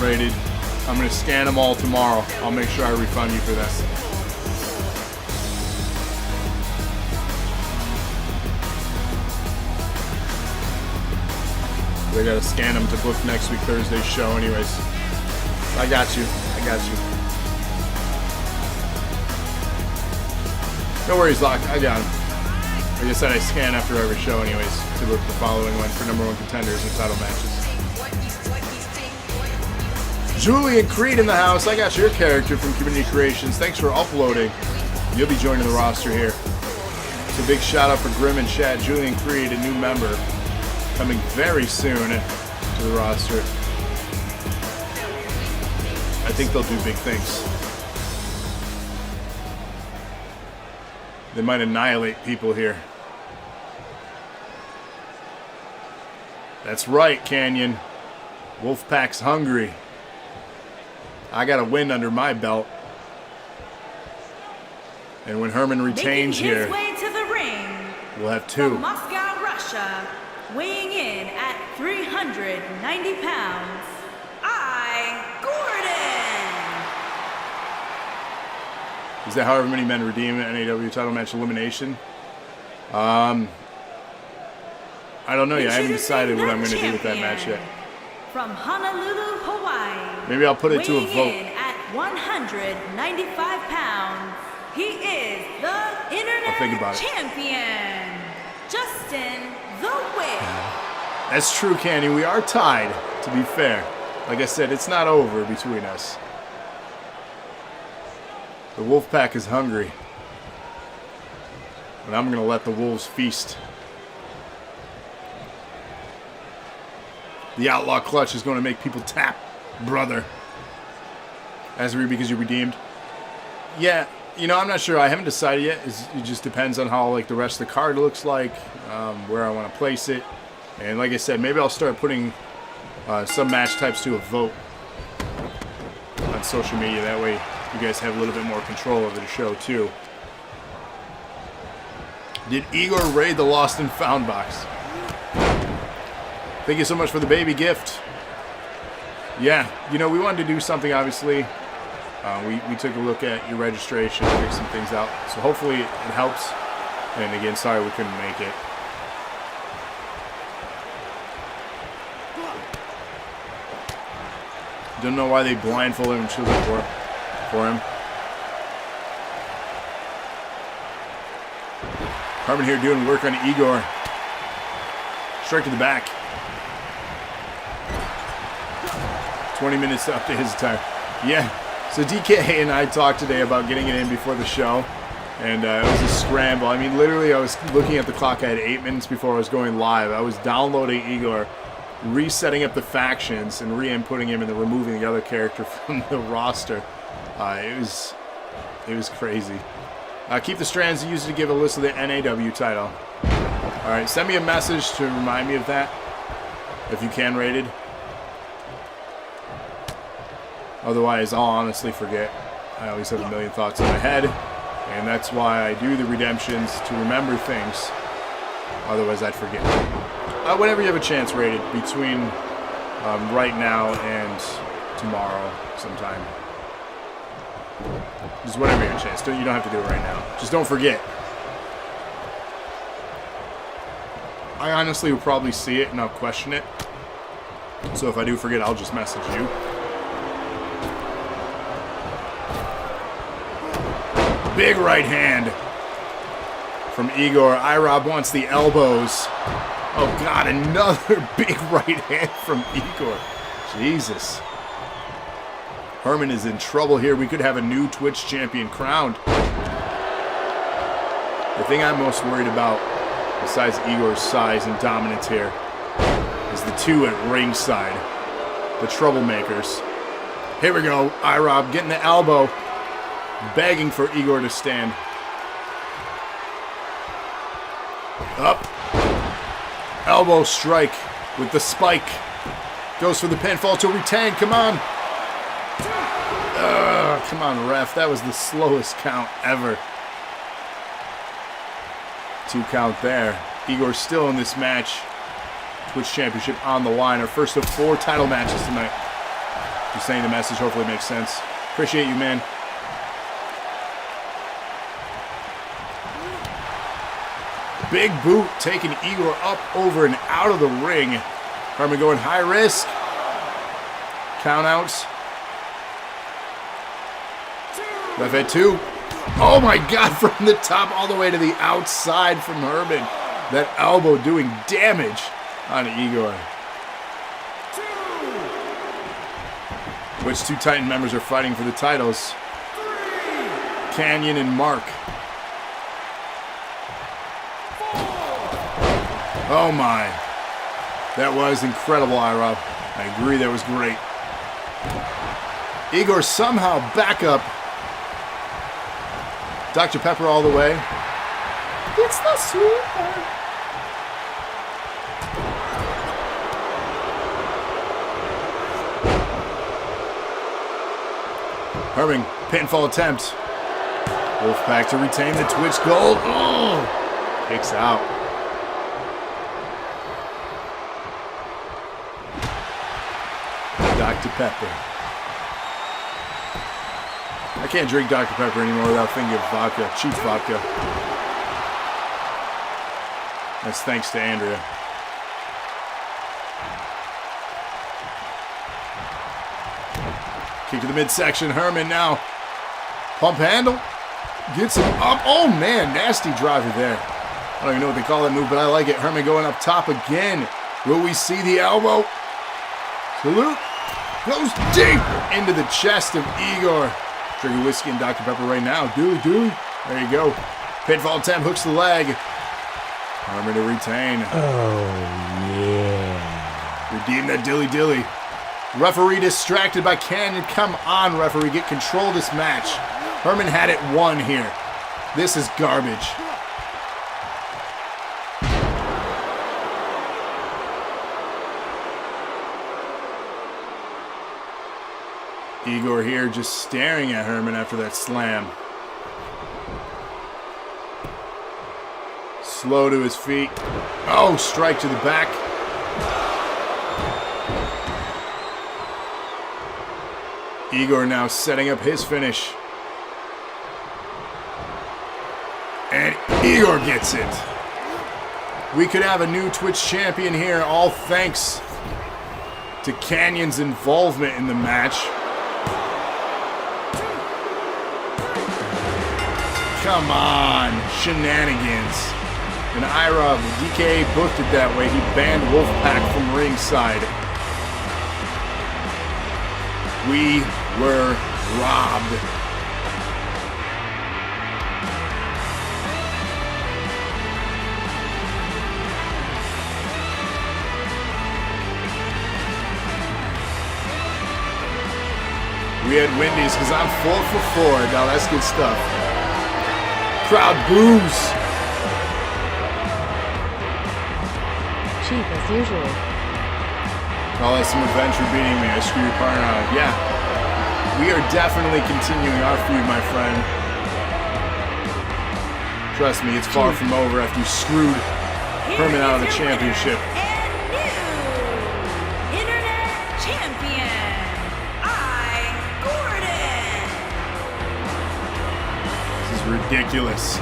Rated. I'm going to scan them all tomorrow. I'll make sure I refund you for this. I got to scan them to book next week Thursday's show anyways. I got you. I got you. No worries, Locke. I got him. Like I said, I scan after every show anyways to book the following one for #1 contenders and title matches. Julian Creed in the house. I got your character from Community Creations. Thanks for uploading. You'll be joining the roster here. So big shout out for Grim and Chat. Julian Creed, a new member, coming very soon to the roster. I think they'll do big things. They might annihilate people here. That's right, Canyon. Wolfpack's hungry. I got a win under my belt. And when Herman retains Making his here, way to the ring, we'll have two. from Moscow, Russia, weighing in at 390 pounds, Gordon. Is that however many men redeem an NAW title match elimination? I don't know yet. I haven't decided what I'm going to do with that match yet. From Honolulu, Hawaii. Maybe I'll put it to a weighing vote. in at 195 pounds, he is the Internet think about it. Champion, Justin the Whale. That's true, Candy. We are tied, to be fair. Like I said, it's not over between us. The Wolfpack is hungry. And I'm going to let the Wolves feast. The Outlaw Clutch is going to make people tap, brother. Because you redeemed. Yeah, you know, I'm not sure. I haven't decided yet. It just depends on how like the rest of the card looks like, where I want to place it. And like I said, maybe I'll start putting some match types to a vote on social media. That way you guys have a little bit more control over the show too. Did Igor raid the Lost and Found box? Thank you so much for the baby gift. Yeah, you know, we wanted to do something, obviously. We took a look at your registration, fixed some things out. So hopefully it helps. And again, sorry we couldn't make it. Don't know why they blindfolded him and chose it for him. Harmon here doing work on Igor. Straight to the back. 20 minutes up to his time. Yeah, so DKA and I talked today about getting it in before the show, and it was a scramble. I mean, literally, I was looking at the clock. I had 8 minutes before I was going live. I was downloading Igor, resetting up the factions, and re-inputting him and then removing the other character from the roster. It was crazy. Keep the strands used to give a list of the NAW title. All right, send me a message to remind me of that, if you can, Rated. Otherwise, I'll honestly forget. I always have a million thoughts in my head, and that's why I do the redemptions, to remember things. Otherwise, I'd forget. Whenever you have a chance, Rated, between right now and tomorrow sometime. Just whenever you have a chance. You don't have to do it right now. Just don't forget. I honestly will probably see it and I'll question it. So if I do forget, I'll just message you. Big right hand from Igor. IROB wants the elbows. Oh God, another big right hand from Igor. Jesus. Herman is in trouble here. We could have a new Twitch champion crowned. The thing I'm most worried about, besides Igor's size and dominance here, is the two at ringside. The troublemakers. Here we go. IROB getting the elbow. Begging for Igor to stand. Up. Elbow strike with the spike. Goes for the pinfall to retain. Come on. Come on, ref. That was the slowest count ever. 2 count there. Igor's still in this match. Twitch Championship on the line. Our first of 4 title matches tonight. Just saying the message. Hopefully it makes sense. Appreciate you, man. Big boot taking Igor up, over, and out of the ring. Herman going high risk. Countouts. Ref at 2. Oh my God, from the top all the way to the outside from Herman. That elbow doing damage on Igor. Which 2 Titan members are fighting for the titles? Canyon and Mark. Oh my. That was incredible, Ira. I agree, that was great. Igor somehow back up. Dr. Pepper all the way. It's the sweet part. Herman, pinfall attempt. Wolfpack to retain the Twitch gold. Oh, kicks out. Dr. Pepper. I can't drink Dr. Pepper anymore without thinking of vodka. Cheap vodka. That's thanks to Andrea. Kick to the midsection. Herman now. Pump handle. Gets him up. Oh, man. Nasty driver there. I don't even know what they call that move, but I like it. Herman going up top again. Will we see the elbow? Salute. Goes deep into the chest of Igor. Drinking whiskey and Dr. Pepper right now. Dooley. There you go. Pinfall attempt. Hooks the leg. Herman to retain. Oh, yeah. Redeem that dilly. Referee distracted by Canyon. Come on, referee. Get control of this match. Herman had it won here. This is garbage. Igor here just staring at Herman after that slam. Slow to his feet. Oh, strike to the back. Igor now setting up his finish. And Igor gets it. We could have a new Twitch champion here, all thanks to Canyon's involvement in the match. Come on, shenanigans. And Ira, DKA booked it that way. He banned Wolfpack from ringside. We were robbed. We had Wendy's because I'm 4 for 4. Now that's good stuff. Crowd boos. Cheap as usual. Oh, that's some revenge for beating me. I screwed your partner out. Yeah. We are definitely continuing our feud, my friend. Trust me, it's far from over after you screwed Herman out of the championship. And new Internet Champion, Gordon. This is ridiculous.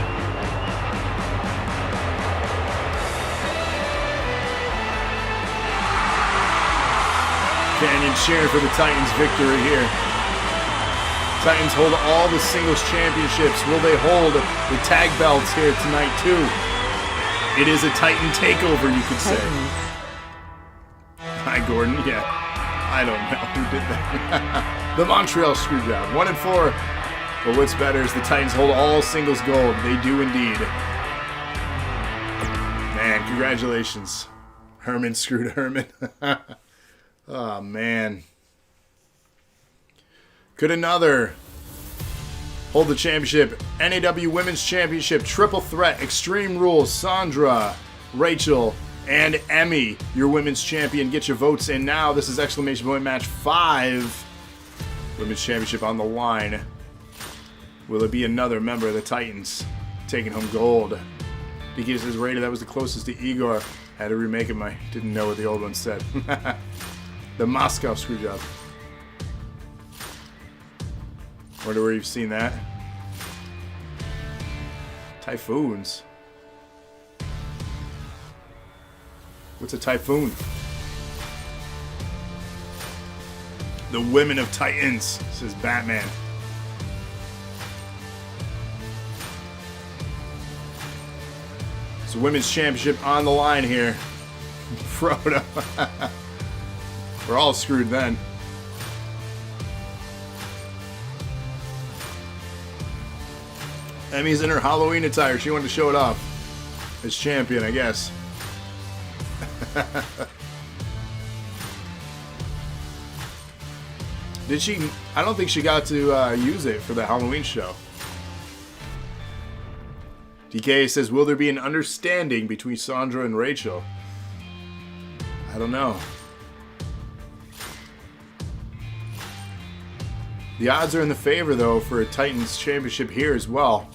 Canyon cheering for the Titans' victory here. Titans hold all the singles championships. Will they hold the tag belts here tonight too? It is a Titan takeover, you could say. Hi, Gordon. Yeah, I don't know who did that. The Montreal Screwjob. 1 and 4. But what's better is the Titans hold all singles gold. They do indeed. Man, congratulations. Herman screwed Herman. Oh, man. Could another hold the championship? NAW Women's Championship, Triple Threat, Extreme Rules, Sandra, Rachel, and Emmy, your women's champion. Get your votes in now. This is exclamation point match 5. Women's Championship on the line. Will it be another member of the Titans taking home gold? DK says, Raider, that was the closest to Igor. Had to remake it. Didn't know what the old one said. The Moscow screw job. Wonder where you've seen that. Typhoons. What's a typhoon? The Women of Titans, says Batman. So Women's Championship on the line here. Frodo. We're all screwed then. Emmy's in her Halloween attire. She wanted to show it off as champion, I guess. Did she? I don't think she got to use it for the Halloween show. DK says, will there be an understanding between Sandra and Rachel? I don't know. The odds are in the favor, though, for a Titans championship here as well.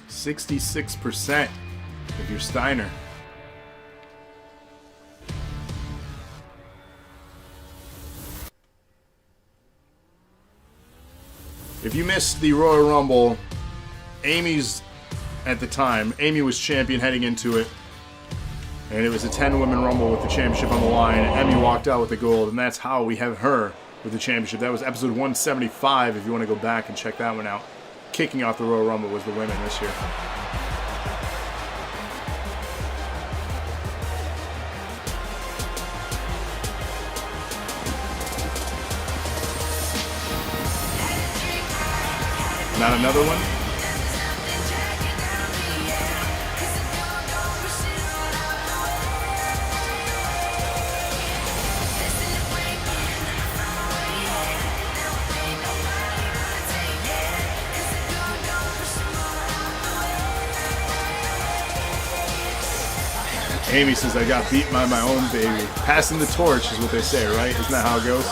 66% if you're Steiner. If you missed the Royal Rumble, Amy's, at the time, Amy was champion heading into it. And it was a 10-woman Rumble with the championship on the line. Emmy walked out with the gold, and that's how we have her with the championship. That was episode 175, if you want to go back and check that one out. Kicking off the Royal Rumble was the women this year. Not another one? Amy says, I got beat by my own baby. Passing the torch is what they say, right? Isn't that how it goes?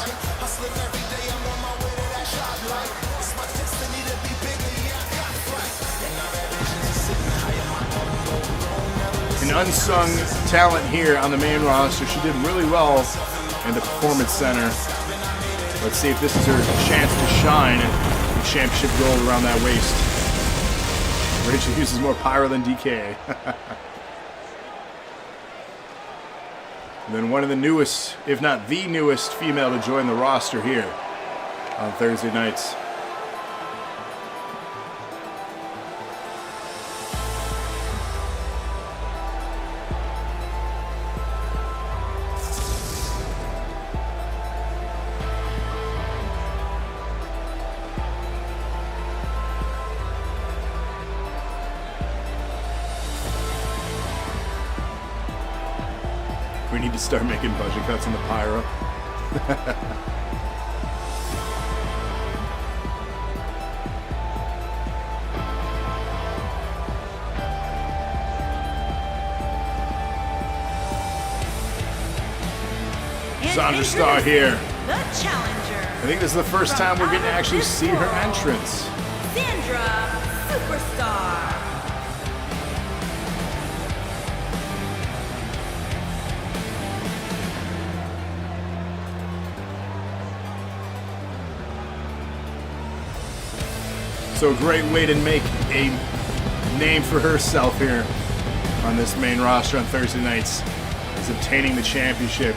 An unsung talent here on the main roster. She did really well in the Performance Center. Let's see if this is her chance to shine with championship gold around that waist. Rachel uses more pyro than DKA. And then one of the newest, if not the newest, female to join the roster here on Thursday nights. We need to start making budget cuts on the pyro. Sandra Starr here. The challenger. I think this is the first time we're getting to actually see her entrance. Sandra Superstar. So a great way to make a name for herself here on this main roster on Thursday nights is obtaining the championship.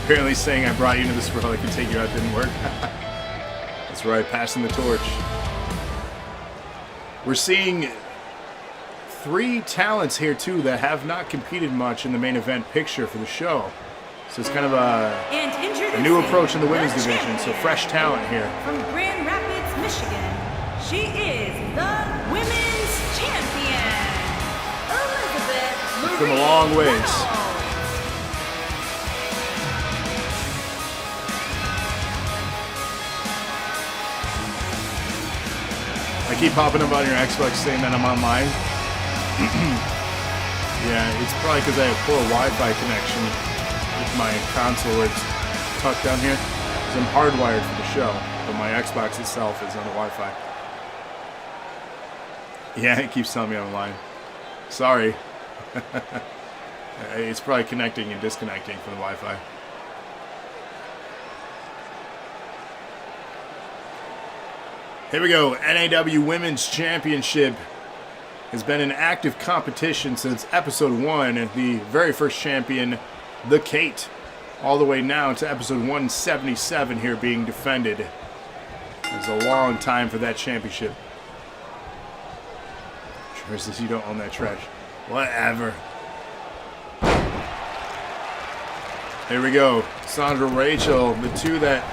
Apparently saying I brought you into this world, I can take you out, didn't work. That's right, passing the torch. We're seeing 3 talents here too that have not competed much in the main event picture for the show. So it's kind of a new approach in the women's division, so fresh talent here. From Grand Rapids, Michigan, she is the women's champion, Elizabeth From a long ways. Reynolds. I keep popping up on your Xbox saying that I'm on mine. Yeah, it's probably because I have poor Wi-Fi connection with my console where it's tucked down here. Because I'm hardwired for the show. But my Xbox itself is on the Wi-Fi. Yeah, it keeps telling me I'm online. Sorry. It's probably connecting and disconnecting from the Wi-Fi. Here we go. NAW Women's Championship has been in active competition since episode 1. The very first champion, the Kate, all the way now to episode 177 here being defended. It's a long time for that championship. Sure says you don't own that trash. Whatever. Here we go. Sandra, Rachel, the two that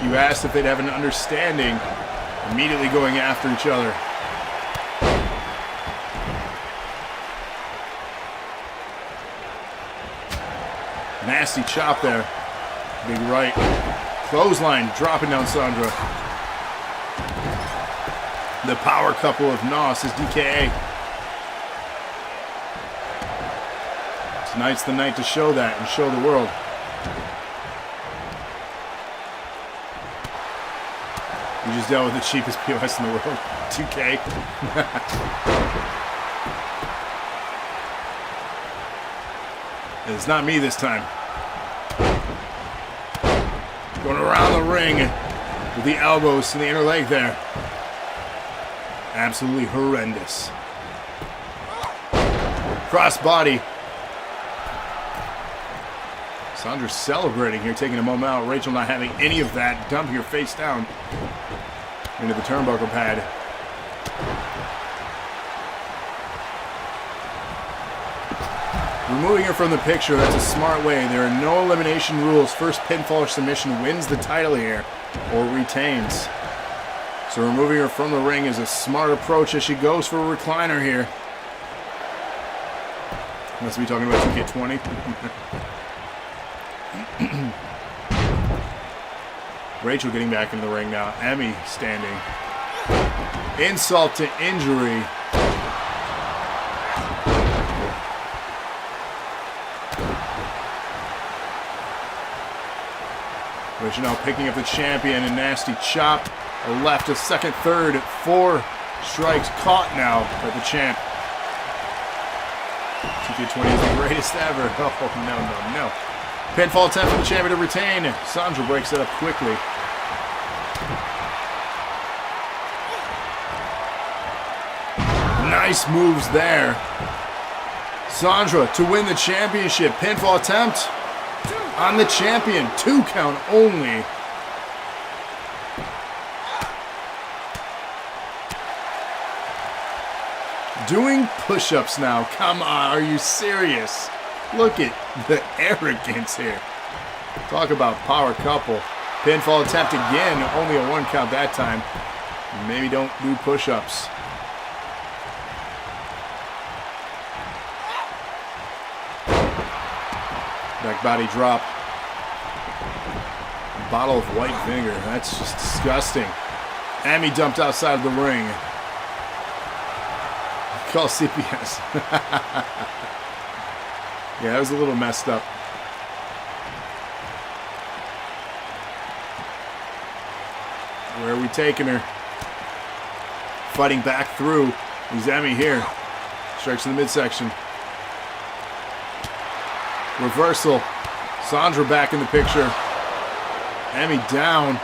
you asked if they'd have an understanding, immediately going after each other. Nasty chop there. Big right. Clothesline dropping down Sandra. The power couple of NAW, says DKA. Tonight's the night to show that and show the world. You just dealt with the cheapest POS in the world. 2K. It's not me this time. Going around the ring with the elbows to the inner leg there. Absolutely horrendous. Cross body. Sandra's celebrating here, taking a moment out. Rachel not having any of that. Dumping her face down into the turnbuckle pad. Removing her from the picture, that's a smart way. There are no elimination rules. First pinfall or submission wins the title here, or retains. So removing her from the ring is a smart approach as she goes for a recliner here. Must be talking about 2K20. Rachel getting back into the ring now. Emmy standing. Insult to injury. Rachel now picking up the champion. A nasty chop. A left, a second, third, 4 strikes caught now by the champ. 2K20 is the greatest ever. Oh, no. Pinfall attempt for the champion to retain. Sandra breaks it up quickly. Nice moves there. Sandra to win the championship. Pinfall attempt on the champion. 2 count only. Doing push-ups now. Come on, are you serious? Look at the arrogance here. Talk about power couple. Pinfall attempt again. Only a 1 count that time. Maybe don't do push-ups. Back body drop. Bottle of white vinegar. That's just disgusting. Amy dumped outside of the ring. Call CPS. Yeah, that was a little messed up. Where are we taking her? Fighting back through. There's Emmy here. Strikes in the midsection. Reversal. Sandra back in the picture. Emmy down.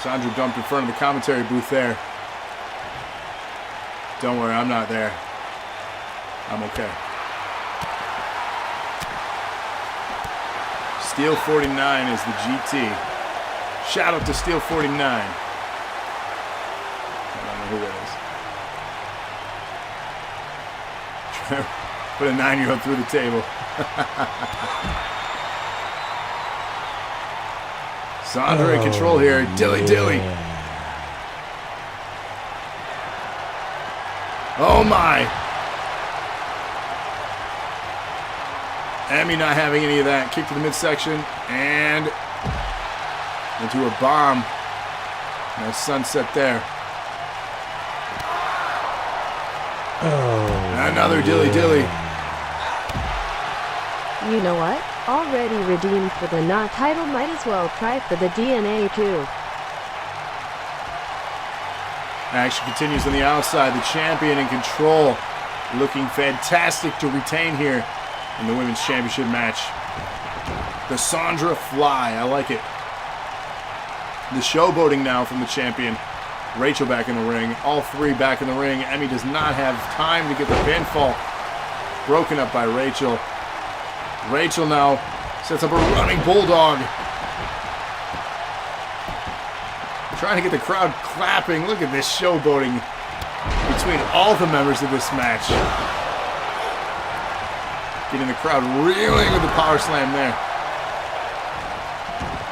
Sandra dumped in front of the commentary booth there. Don't worry, I'm not there. I'm okay. Steel 49 is the GT. Shout out to Steel 49. I don't know who that is. Put a 9-year-old through the table. Sandra in control here. Dilly dilly. Oh my! Emmy not having any of that. Kick to the midsection and into a bomb. Nice sunset there. Oh, Another dilly dilly. You know what? Already redeemed for the NAW title, might as well try for the DNA too. Action continues on the outside. The champion in control. Looking fantastic to retain here in the women's championship match. The Sandra Fly. I like it. The showboating now from the champion. Rachel back in the ring. All three back in the ring. Emmy does not have time to get the pinfall. Broken up by Rachel. Rachel now sets up a running bulldog. Trying to get the crowd clapping. Look at this showboating between all the members of this match. Getting the crowd reeling with the power slam there.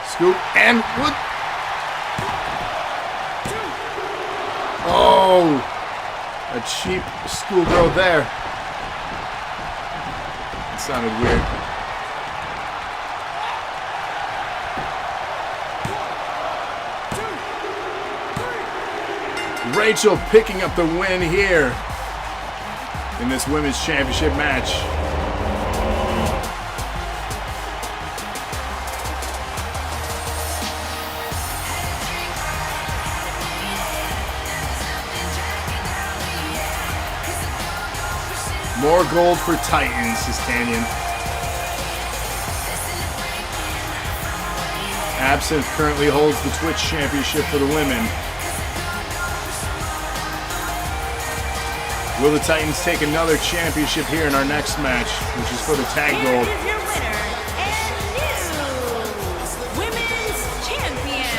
Scoop and what? Oh, a cheap schoolgirl there. It sounded weird. Rachel picking up the win here in this women's championship match. More gold for Titans, says Canyon. Absinthe currently holds the Twitch championship for the women. Will the Titans take another championship here in our next match, which is for the tag gold? Here is your winner and new women's champion,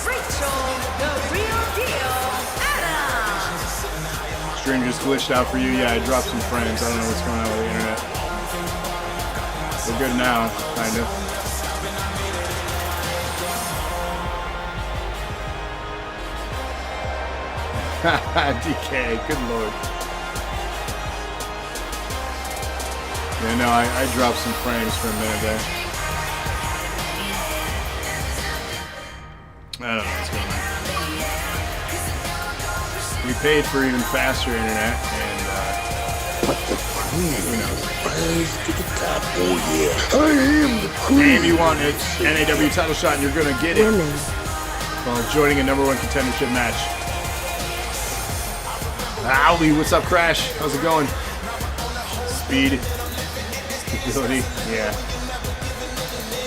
Rachel, the real deal, Adams. Stream just glitched out for you. Yeah, I dropped some frames. I don't know what's going on with the internet. We're good now, kind of. DK, good lord. Yeah, no, I dropped some frames for a minute there. I don't know what's going on. We paid for even faster internet, and But the cream who knows? rise to the top. Oh yeah, I am the cream. And if you want an NAW title shot, and you're gonna get it Women. while joining a #1 contendership match. Howdy, what's up, Crash? How's it going? Speed, stability, yeah.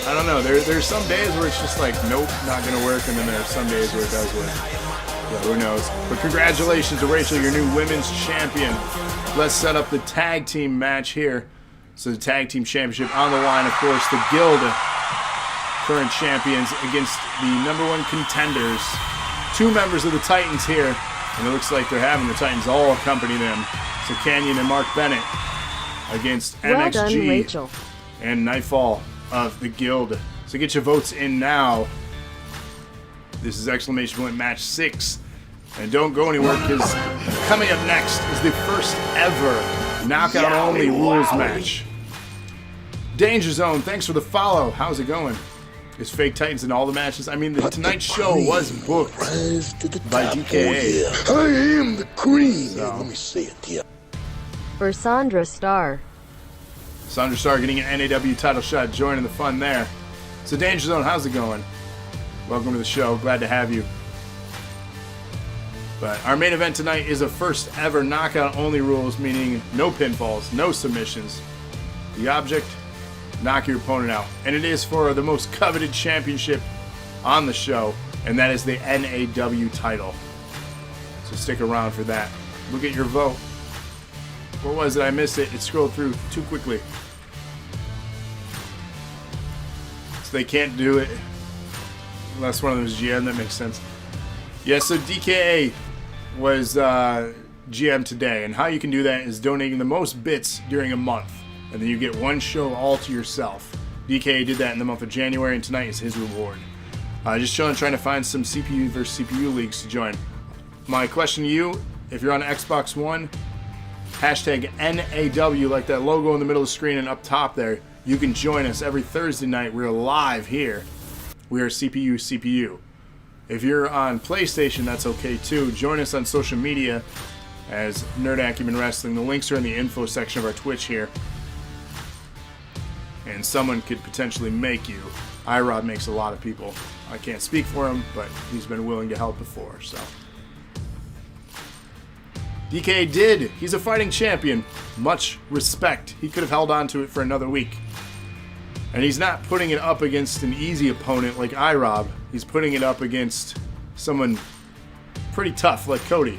I don't know. There's some days where it's just like, nope, not gonna work, and then there are some days where it does work. Yeah, who knows? But congratulations to Rachel, your new women's champion. Let's set up the tag team match here. So the tag team championship on the line, of course, the Guild current champions against the #1 contenders. Two members of the Titans here. And it looks like they're having the Titans all accompany them. So Canyon and Mark Bennett against Well NXG done, Rachel. and Nightfall of the Guild. So get your votes in now. This is exclamation point match 6. And don't go anywhere, because coming up next is the first ever knockout only rules match. Danger Zone, thanks for the follow. How's it going? Is Fake Titans in all the matches? I mean, the Tonight Show was booked Rise to the by top. DKA. Oh yeah, I am the cream. So. Let me say it, yeah. For Sandra Starr. Sandra Starr getting an NAW title shot, joining the fun there. So Danger Zone, how's it going? Welcome to the show. Glad to have you. But our main event tonight is a first ever knockout only rules, meaning no pinfalls, no submissions. The object, knock your opponent out. And it is for the most coveted championship on the show, and that is the NAW title. So stick around for that. Look at your vote. What was it? I missed it. It scrolled through too quickly. So they can't do it unless one of them is GM. That makes sense. Yeah, so DKA was GM today, and how you can do that is donating the most bits during a month, and then you get one show all to yourself. DKA did that in the month of January, and tonight is his reward. Just chilling, trying to find some CPU versus CPU leagues to join. My question to you, if you're on Xbox One, hashtag NAW, like that logo in the middle of the screen and up top there, you can join us every Thursday night. We're live here. We are CPU. If you're on PlayStation, that's okay too. Join us on social media as Nerd Acumen Wrestling. The links are in the info section of our Twitch here. and someone could potentially make you. IROB makes a lot of people. I can't speak for him, but he's been willing to help before, so. DKA did. He's a fighting champion. Much respect. He could have held on to it for another week. And he's not putting it up against an easy opponent like IROB. He's putting it up against someone pretty tough like Cody.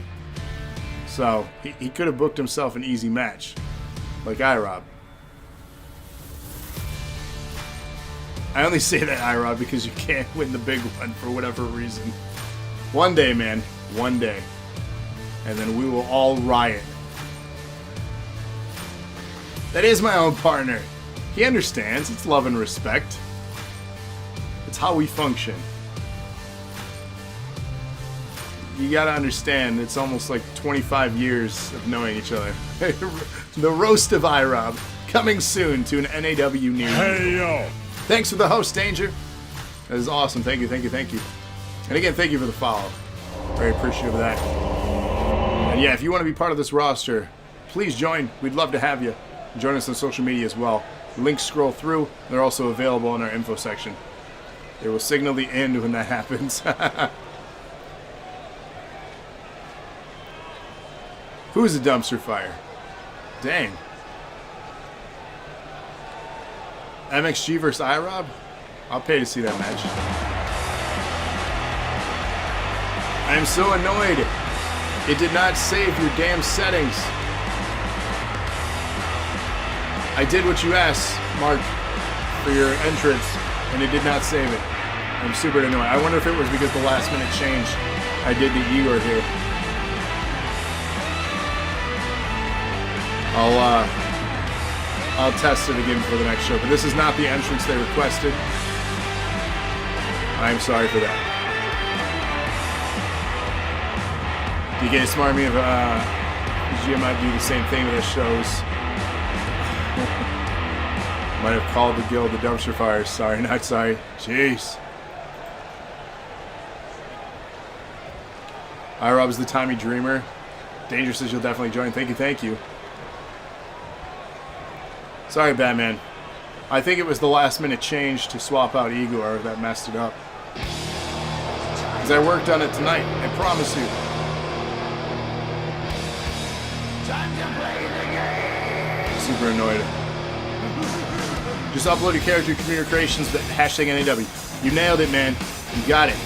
So he could have booked himself an easy match like IROB. I only say that, IROB, because you can't win the big one for whatever reason. One day, man. One day. And then we will all riot. That is my own partner. He understands. It's love and respect. It's how we function. You gotta understand, it's almost like 25 years of knowing each other. The roast of IROB, coming soon to an NAW near you. Hey, yo. Thanks for the host, Danger. That is awesome. Thank you, thank you, thank you. And again, thank you for the follow. Very appreciative of that. And yeah, if you want to be part of this roster, please join. We'd love to have you. Join us on social media as well. Links scroll through. They're also available in our info section. They will signal the end when that happens. Who's a dumpster fire? Dang. MXG versus IROB? I'll pay to see that match. I am so annoyed. It did not save your damn settings. I did what you asked, Mark, for your entrance, and it did not save it. I'm super annoyed. I wonder if it was because the last minute change I did to Igor here. I'll test it again for the next show, but this is not the entrance they requested. I'm sorry for that. DK smart me if GM might do the same thing with his shows. Might have called the guild the dumpster fires. Sorry, not sorry. Jeez. IROB's the Tommy Dreamer. Danger says you'll definitely join. Thank you, thank you. Sorry, Batman. I think it was the last minute change to swap out Igor that messed it up. Because I worked on it tonight, I promise you. Super annoyed. Just upload your character community creations, hashtag NAW. You nailed it, man. You got it.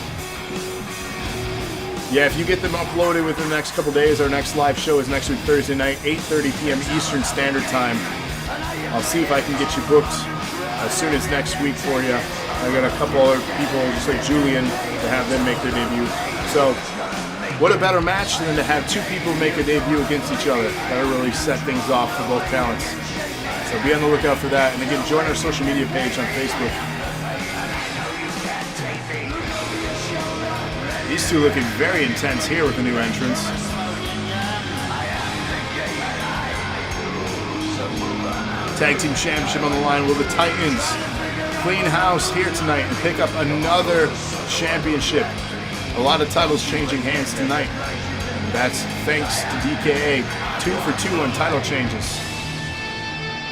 Yeah, if you get them uploaded within the next couple days, our next live show is next week, Thursday night, 8:30 p.m. Eastern Standard Time. I'll see if I can get you booked as soon as next week for you. I got a couple other people, just like Julian, to have them make their debut. So, what a better match than to have two people make a debut against each other. That'll really set things off for both talents. So be on the lookout for that. And again, join our social media page on Facebook. These two looking very intense here with the new entrance. Tag Team Championship on the line. Will the Titans clean house here tonight and pick up another championship? A lot of titles changing hands tonight. And that's thanks to DKA. 2 for 2 on title changes.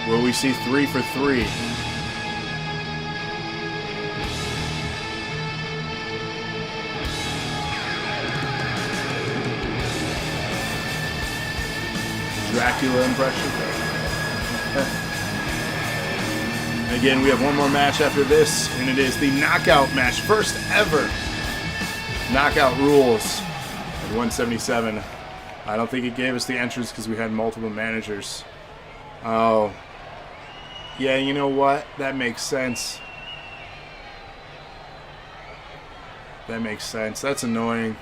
Will we see 3 for 3? Dracula impression. Again, we have one more match after this, and it is the knockout match. First ever knockout rules at 177. I don't think it gave us the entrance because we had multiple managers. Oh. Yeah, you know what? That makes sense. That makes sense. That's annoying.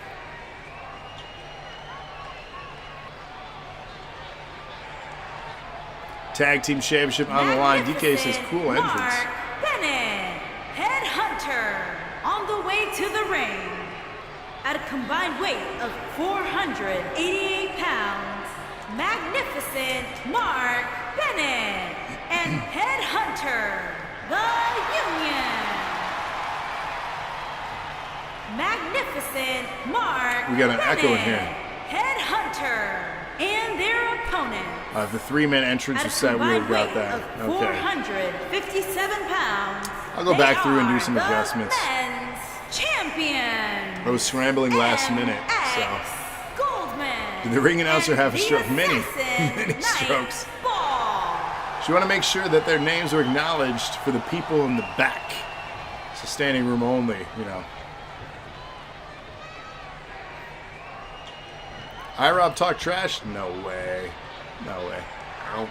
Tag Team Championship on the line. DK says cool entrance. Mark Bennett, Headhunter, on the way to the ring. At a combined weight of 488 pounds, Magnificent Mark Bennett and Headhunter, the Union. Magnificent Mark We got an Bennett, echo in here. Headhunter, and their opponent. If the 3-man entrance was set, we would have got that. Of Okay. 457 pounds. I'll go back through and do some they are adjustments. The men's champion. I was scrambling last minute, so. Goldman. Did the ring announcer have a stroke? Many Night strokes. Ball. So you want to make sure that their names are acknowledged for the people in the back. So standing room only, you know. Rob talk trash? No way. No way. Nope.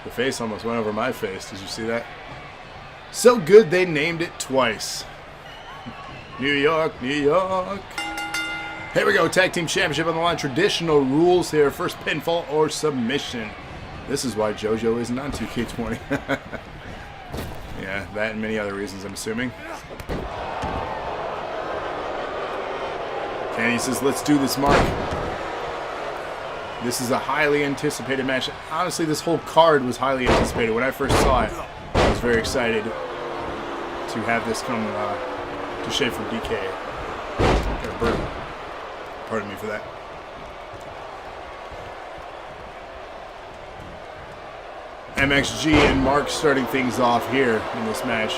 The face almost went over my face. Did you see that? So good they named it twice. New York, New York. Here we go. Tag Team Championship on the line. Traditional rules here. First pinfall or submission. This is why JoJo isn't on 2K20. Yeah, that and many other reasons, I'm assuming. Kenny says, let's do this, Mark. This is a highly anticipated match. Honestly, this whole card was highly anticipated. When I first saw it, I was very excited to have this come to Shea from DKA. Got a burp. Pardon me for that. MXG and Mark starting things off here in this match.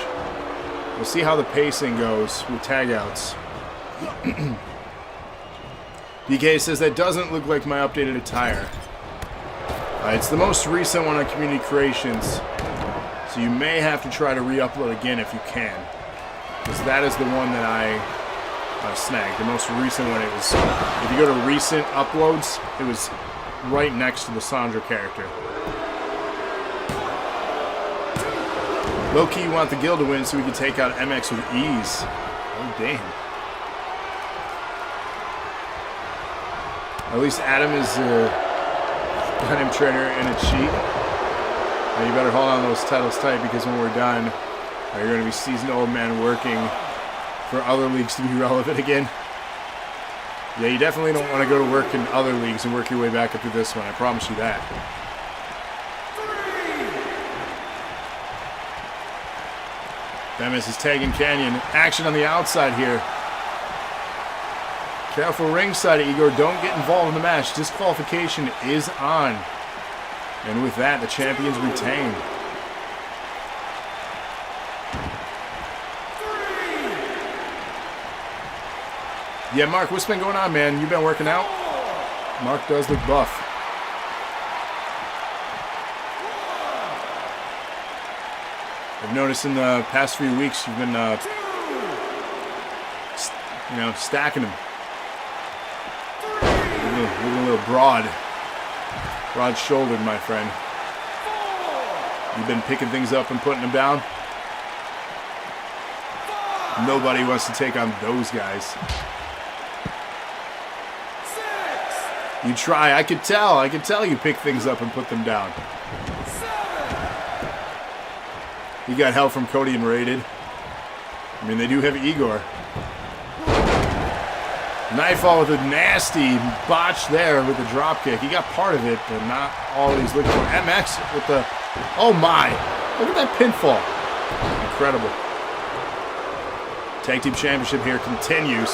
We'll see how the pacing goes with tag outs. DK says that doesn't look like my updated attire. It's the most recent one on Community Creations, so you may have to try to re-upload again if you can, because that is the one that I snagged. The most recent one. It was, if you go to recent uploads, it was right next to the Sandra character. Low-key, you want the Guild to win so we can take out MX with ease. Oh, damn. At least Adam is got him trainer and a cheat. Now you better hold on those titles tight, because when we're done, you're going to be seasoned old man working for other leagues to be relevant again. Yeah, you definitely don't want to go to work in other leagues and work your way back up to this one. I promise you that. Demis is tagging Canyon. Action on the outside here. Careful ringside, Igor. Don't get involved in the match. Disqualification is on. And with that, the champions retain. Yeah, Mark, what's been going on, man? You been working out? Mark does look buff. I've noticed in the past few weeks you've been, stacking them. Looking a little broad-shouldered, my friend. You've been picking things up and putting them down. Nobody wants to take on those guys. You try. I could tell. I could tell you pick things up and put them down. You got help from Cody and Rated. I mean, they do have Igor. Nightfall with a nasty botch there with the drop kick. He got part of it, but not all he's looking for. MX with the... Oh my! Look at that pinfall. Incredible. Tag Team Championship here continues.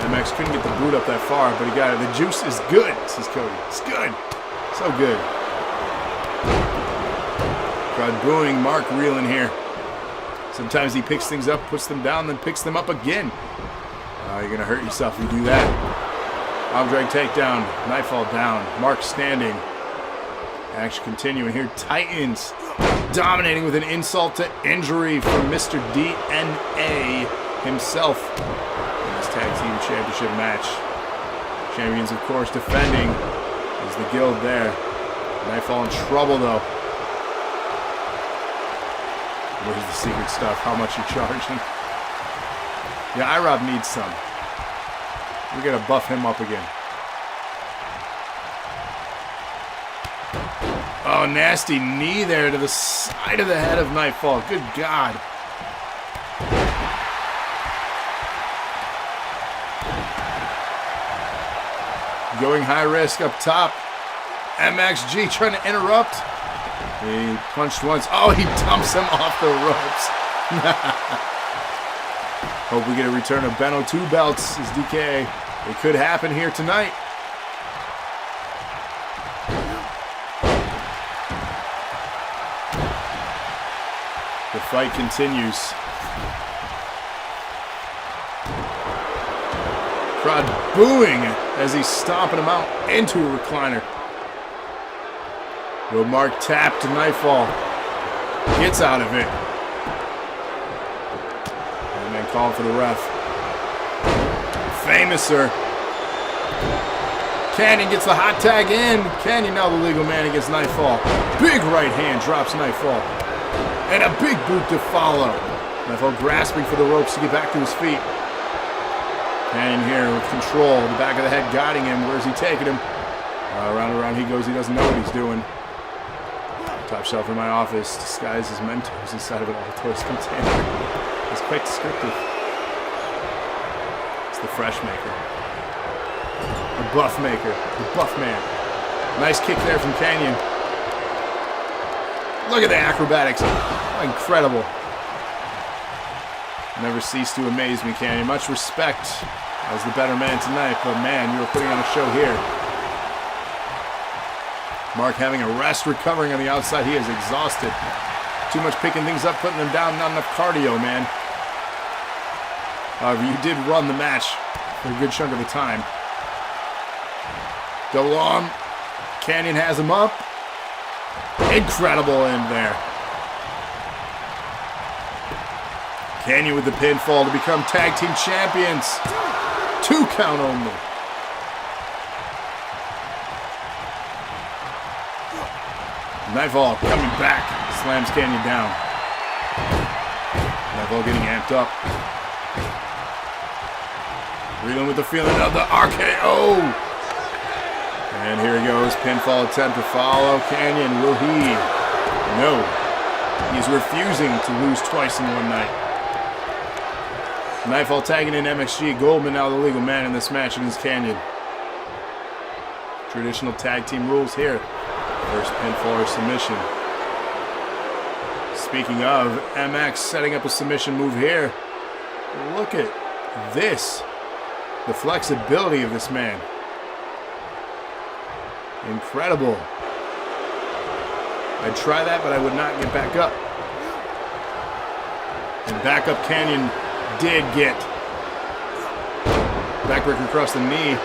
MX couldn't get the boot up that far, but he got it. The juice is good, says Cody. It's good. So good. Crowd booing. Mark reeling here. Sometimes he picks things up, puts them down, then picks them up again. You're going to hurt yourself if you do that. Arm drag takedown. Nightfall down. Mark standing. Action continuing here. Titans dominating with an insult to injury from Mr. DNA himself in this Tag Team Championship match. Champions, of course, defending. Is the Guild there. Nightfall in trouble, though. Where's the secret stuff? How much you charging? Yeah, iRob needs some. We gotta buff him up again. Oh, nasty knee there to the side of the head of Nightfall. Good God. Going high risk up top. MXG trying to interrupt. He punched once. Oh, he dumps him off the ropes. Hope we get a return of Beno 2 belts as DKA. It could happen here tonight. The fight continues. Crowd booing as he's stomping him out into a recliner. Will Mark tap to Nightfall? Gets out of it. And then call for the ref. Famouser. Canyon gets the hot tag in. Canyon now the legal man against Nightfall. Big right hand drops Nightfall. And a big boot to follow. Nightfall grasping for the ropes to get back to his feet. Canyon here with control. The back of the head guiding him. Where's he taking him? Round and around he goes. He doesn't know what he's doing. Top shelf in my office. Disguised as Mentos inside of an all-toast container. It's quite descriptive. It's the fresh maker. The buff maker. The buff man. Nice kick there from Canyon. Look at the acrobatics. Incredible. Never cease to amaze me, Canyon. Much respect as the better man tonight, but man, you were putting on a show here. Mark having a rest, recovering on the outside. He is exhausted. Too much picking things up, putting them down, not enough cardio, man. However, you did run the match for a good chunk of the time. Double arm. Canyon has him up. Incredible in there. Canyon with the pinfall to become tag team champions. 2 count only. Nightfall coming back. Slams Canyon down. Nightfall getting amped up. Reeling with the feeling of the RKO. And here he goes. Pinfall attempt to follow. Canyon, will he? No. He's refusing to lose twice in one night. Nightfall tagging in MXG. Goldman now the legal man in this match against Canyon. Traditional tag team rules here. First pinfall or submission. Speaking of, MX setting up a submission move here. Look at this. The flexibility of this man. Incredible. I'd try that, but I would not get back up. And back up Canyon did get. Backbreaker across the knee.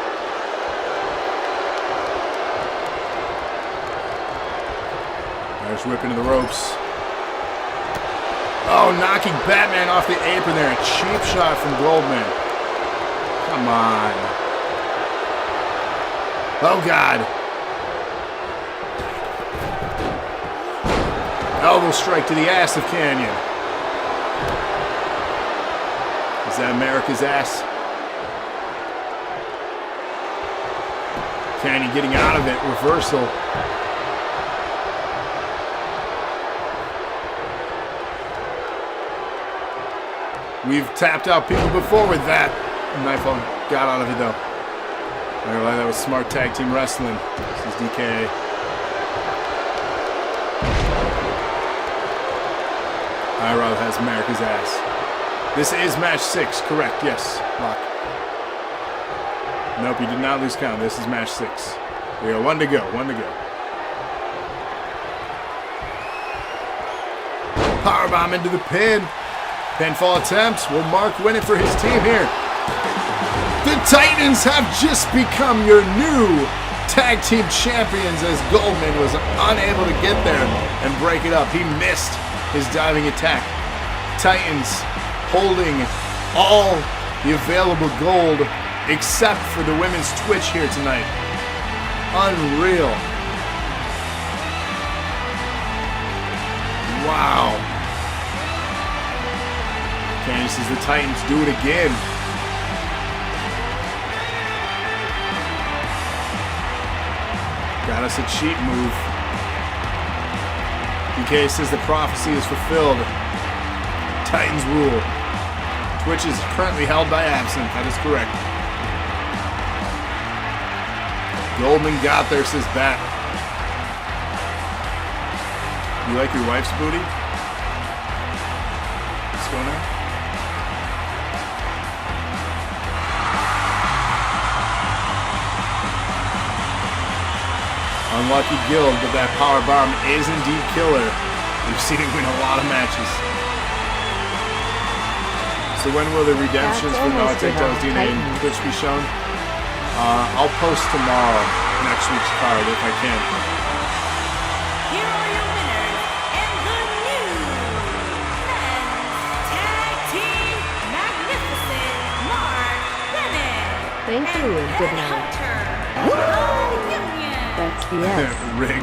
Irish whip into the ropes. Oh, knocking Batman off the apron there. A cheap shot from Goldman. Come on. Oh, God. Elbow strike to the ass of Canyon. Is that America's ass? Canyon getting out of it. Reversal. We've tapped out people before with that. Nightfall got out of it though. I don't know, that was smart tag team wrestling. This is DKA. Iro has America's ass. This is match 6, correct? Yes. Lock. Nope, you did not lose count. This is match 6. We are 1 to go. 1 to go. Powerbomb into the pin. Pinfall attempts. Will Mark win it for his team here? The Titans have just become your new tag team champions as Goldman was unable to get there and break it up. He missed his diving attack. Titans holding all the available gold except for the women's Twitch here tonight. Unreal. Wow. Canyon says the Titans do it again. Got us a cheat move. DK says the prophecy is fulfilled. Titans rule. Twitch is currently held by Absinthe. That is correct. Goldman got there, says Bat. You like your wife's booty? What's going on? Unlucky guild, but that power bomb is indeed killer. We've seen it win a lot of matches. So when will the redemptions for NAW Takedowns DNA and Twitch be shown? I'll post tomorrow, next week's card, if I can. Here are your winners and the new Men's Tag Team Magnificent Mark Bennett. Thank you and good Ed night. Hunter, Acumen. That's the S. Rig.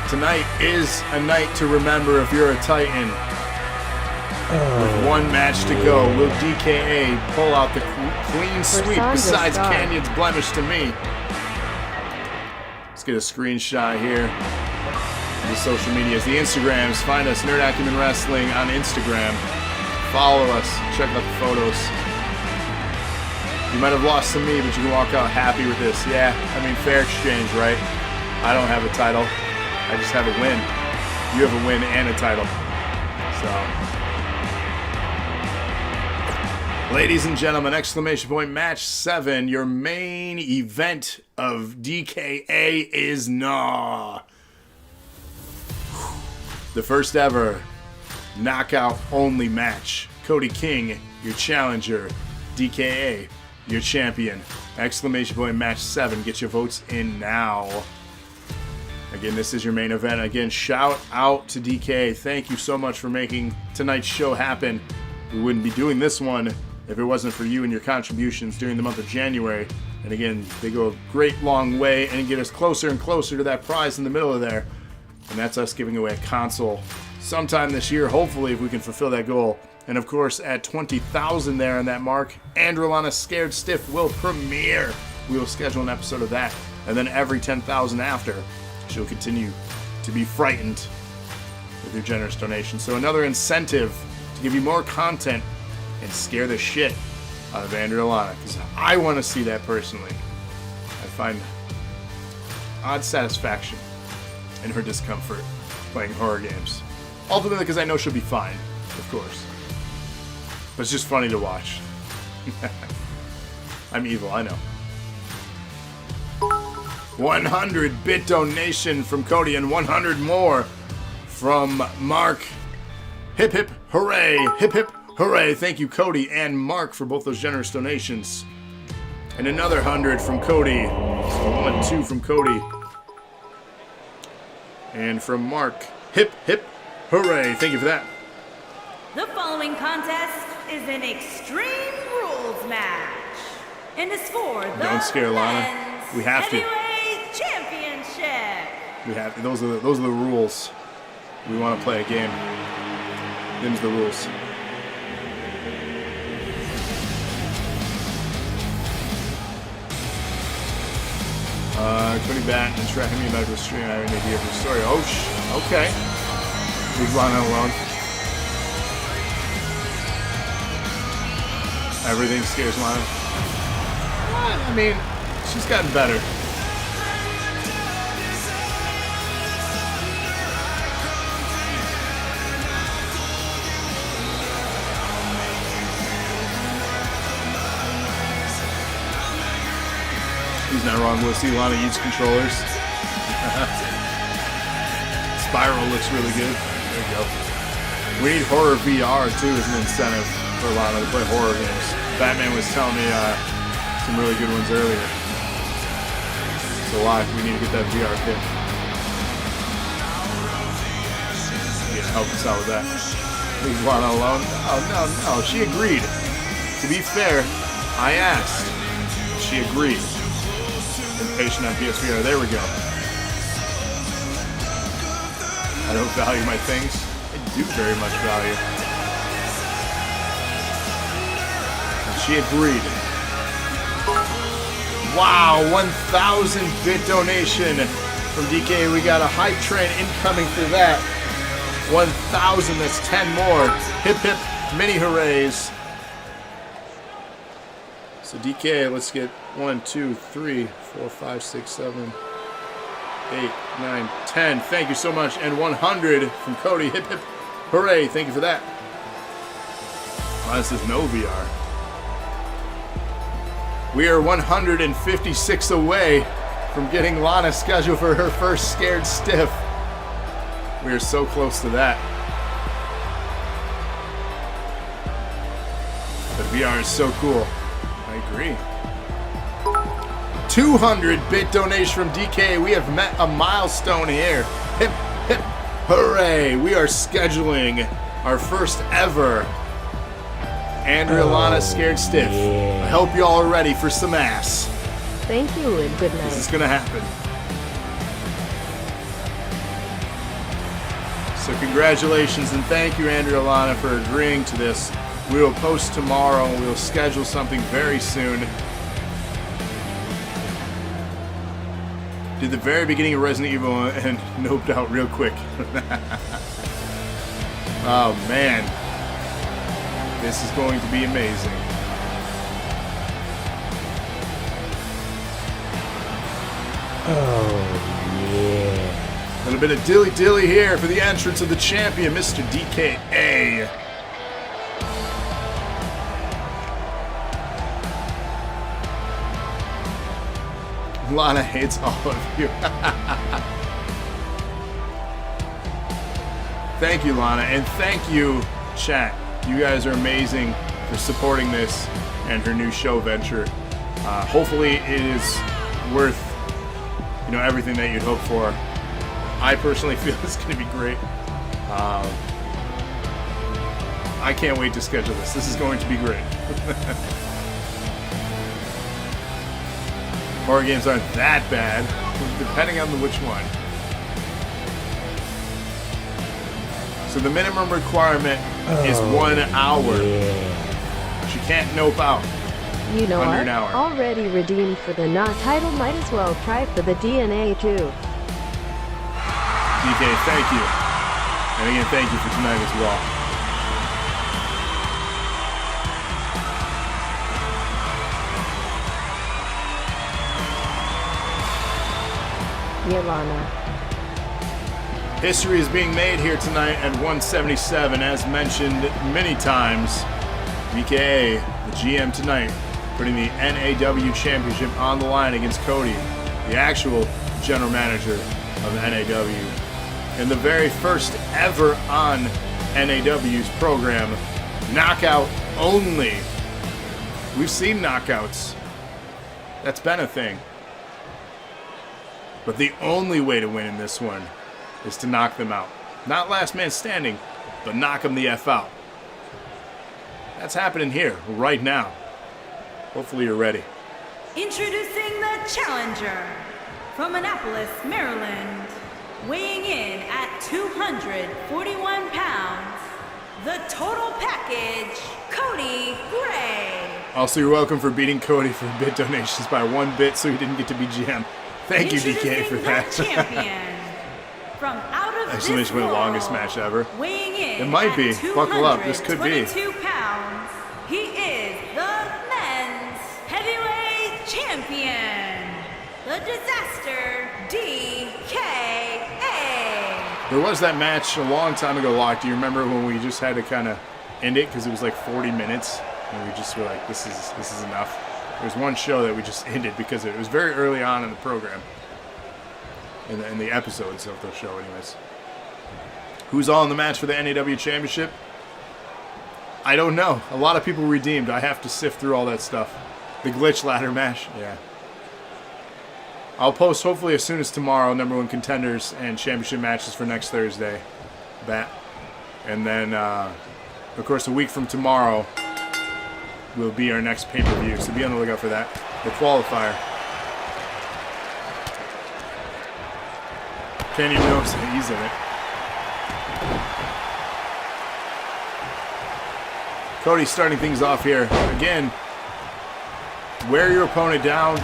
Tonight is a night to remember if you're a Titan. With one match to go, will DKA pull out the clean sweep Sandra's besides star. Canyon's blemish to me? Let's get a screenshot here. The social medias, the Instagrams. Find us, Nerd Acumen Wrestling on Instagram. Follow us. Check out the photos. You might have lost to me, but you can walk out happy with this. Yeah, I mean, fair exchange, right? I don't have a title. I just have a win. You have a win and a title. So, ladies and gentlemen, exclamation point match 7. Your main event of DKA is NAW. The first ever knockout only match. Cody King, your challenger. DKA, your champion. Exclamation point match 7. Get your votes in now. Again, this is your main event. Again, shout out to DKA. Thank you so much for making tonight's show happen. We wouldn't be doing this one if it wasn't for you and your contributions during the month of January. And again, they go a great long way and get us closer and closer to that prize in the middle of there. And that's us giving away a console sometime this year, hopefully, if we can fulfill that goal. And of course, at 20,000 there on that mark, Andrelana Scared Stiff will premiere. We will schedule an episode of that. And then every 10,000 after, she'll continue to be frightened with your generous donation. So another incentive to give you more content and scare the shit out of Andrelana, because I want to see that personally. I find odd satisfaction in her discomfort playing horror games. Ultimately because I know she'll be fine, of course. But it's just funny to watch. I'm evil, I know. 100-bit donation from Cody and 100 more from Mark. Hip hip hooray, hip hip hooray. Thank you, Cody and Mark, for both those generous donations. And another 100 from Cody. So 1, 2 from Cody. And from Mark. Hip hip hooray. Thank you for that. The following contest is an Extreme Rules match. And is for the Don't scare Lana. Men's We have to. Heavyweight Championship. We have those are the rules. We want to play a game. Them's the rules. Cody Bat and tracking me about the stream. I have an idea of the story. Oh, okay. Big Lana alone. Everything scares Lana. I mean, she's gotten better. He's not wrong. We'll see Lana use controllers. Spiral looks really good. There you go. We need horror VR too as an incentive for Lana to play horror games. Batman was telling me some really good ones earlier. So why? We need to get that VR kit. Yeah, help us out with that. Leave Lana alone. Oh no. She agreed. To be fair, I asked. She agreed. Patient on PSVR. There we go. I don't value my things. I do very much value. And she agreed. Wow, 1,000-bit donation from DK. We got a hype train incoming for that. 1,000, that's 10 more. Hip hip, mini hoorays. So DK, let's get 1, 2, 3, 4, 5, 6, 7, 8, 9, 10. Thank you so much. And 100 from Cody. Hip hip hooray. Thank you for that. Oh, this is no VR. We are 156 away from getting Lana scheduled for her first Scared Stiff. We are so close to that. The VR is so cool. I agree. 200 bit donation from DKA. We have met a milestone here. Hip, hip, hooray. We are scheduling our first ever Andrea Lana Scared Stiff. I hope you all are ready for some ass. Thank you and good night. This is going to happen. So congratulations and thank you, Andrea Lana, for agreeing to this. We will post tomorrow and we'll schedule something very soon. Did the very beginning of Resident Evil and noped out real quick. Oh man. This is going to be amazing. Oh, yeah. A little bit of dilly-dilly here for the entrance of the champion, Mr. DKA. Lana hates all of you. Thank you, Lana, and thank you, chat. You guys are amazing for supporting this and her new show venture. Hopefully it is worth, you know, everything that you'd hope for. I personally feel it's going to be great. I can't wait to schedule this. This is going to be great. Horror games aren't that bad, depending on which one. So the minimum requirement is 1 hour. Yeah. She can't nope out. You know Under what? an hour. Already redeemed for the NAW title, might as well try for the DNA too. DK, thank you. And again, thank you for tonight as well. Yelana. History is being made here tonight at 177, as mentioned many times. DKA, the GM tonight, putting the NAW Championship on the line against Cody, the actual general manager of NAW. In the very first ever on NAW's program, knockout only. We've seen knockouts. That's been a thing. But the only way to win in this one is to knock them out. Not last man standing, but knock them the F out. That's happening here, right now. Hopefully you're ready. Introducing the challenger from Annapolis, Maryland, weighing in at 241 pounds, the total package, Cody Gray. Also, you're welcome for beating Cody for bit donations by 1 bit so he didn't get to be GM. Thank you, DK, for that. Champion from out of Exclamation this point, world, longest match ever. weighing in It might be. at Buckle up. This could be. 222 pounds, he is the men's heavyweight champion, the Disaster DKA. There was that match a long time ago, Locke. Do you remember when we just had to kind of end it because it was like 40 minutes? And we just were like, this is enough. There was one show that we just ended because it was very early on in the program. In the episodes of the show, anyways. Who's all in the match for the NAW Championship? I don't know. A lot of people redeemed. I have to sift through all that stuff. The glitch ladder match, yeah. I'll post hopefully as soon as tomorrow #1 contenders and championship matches for next Thursday. That. And then, of course, a week from tomorrow will be our next pay-per-view. So be on the lookout for that. The qualifier. Can't even know if he's in it. Cody starting things off here. Again, wear your opponent down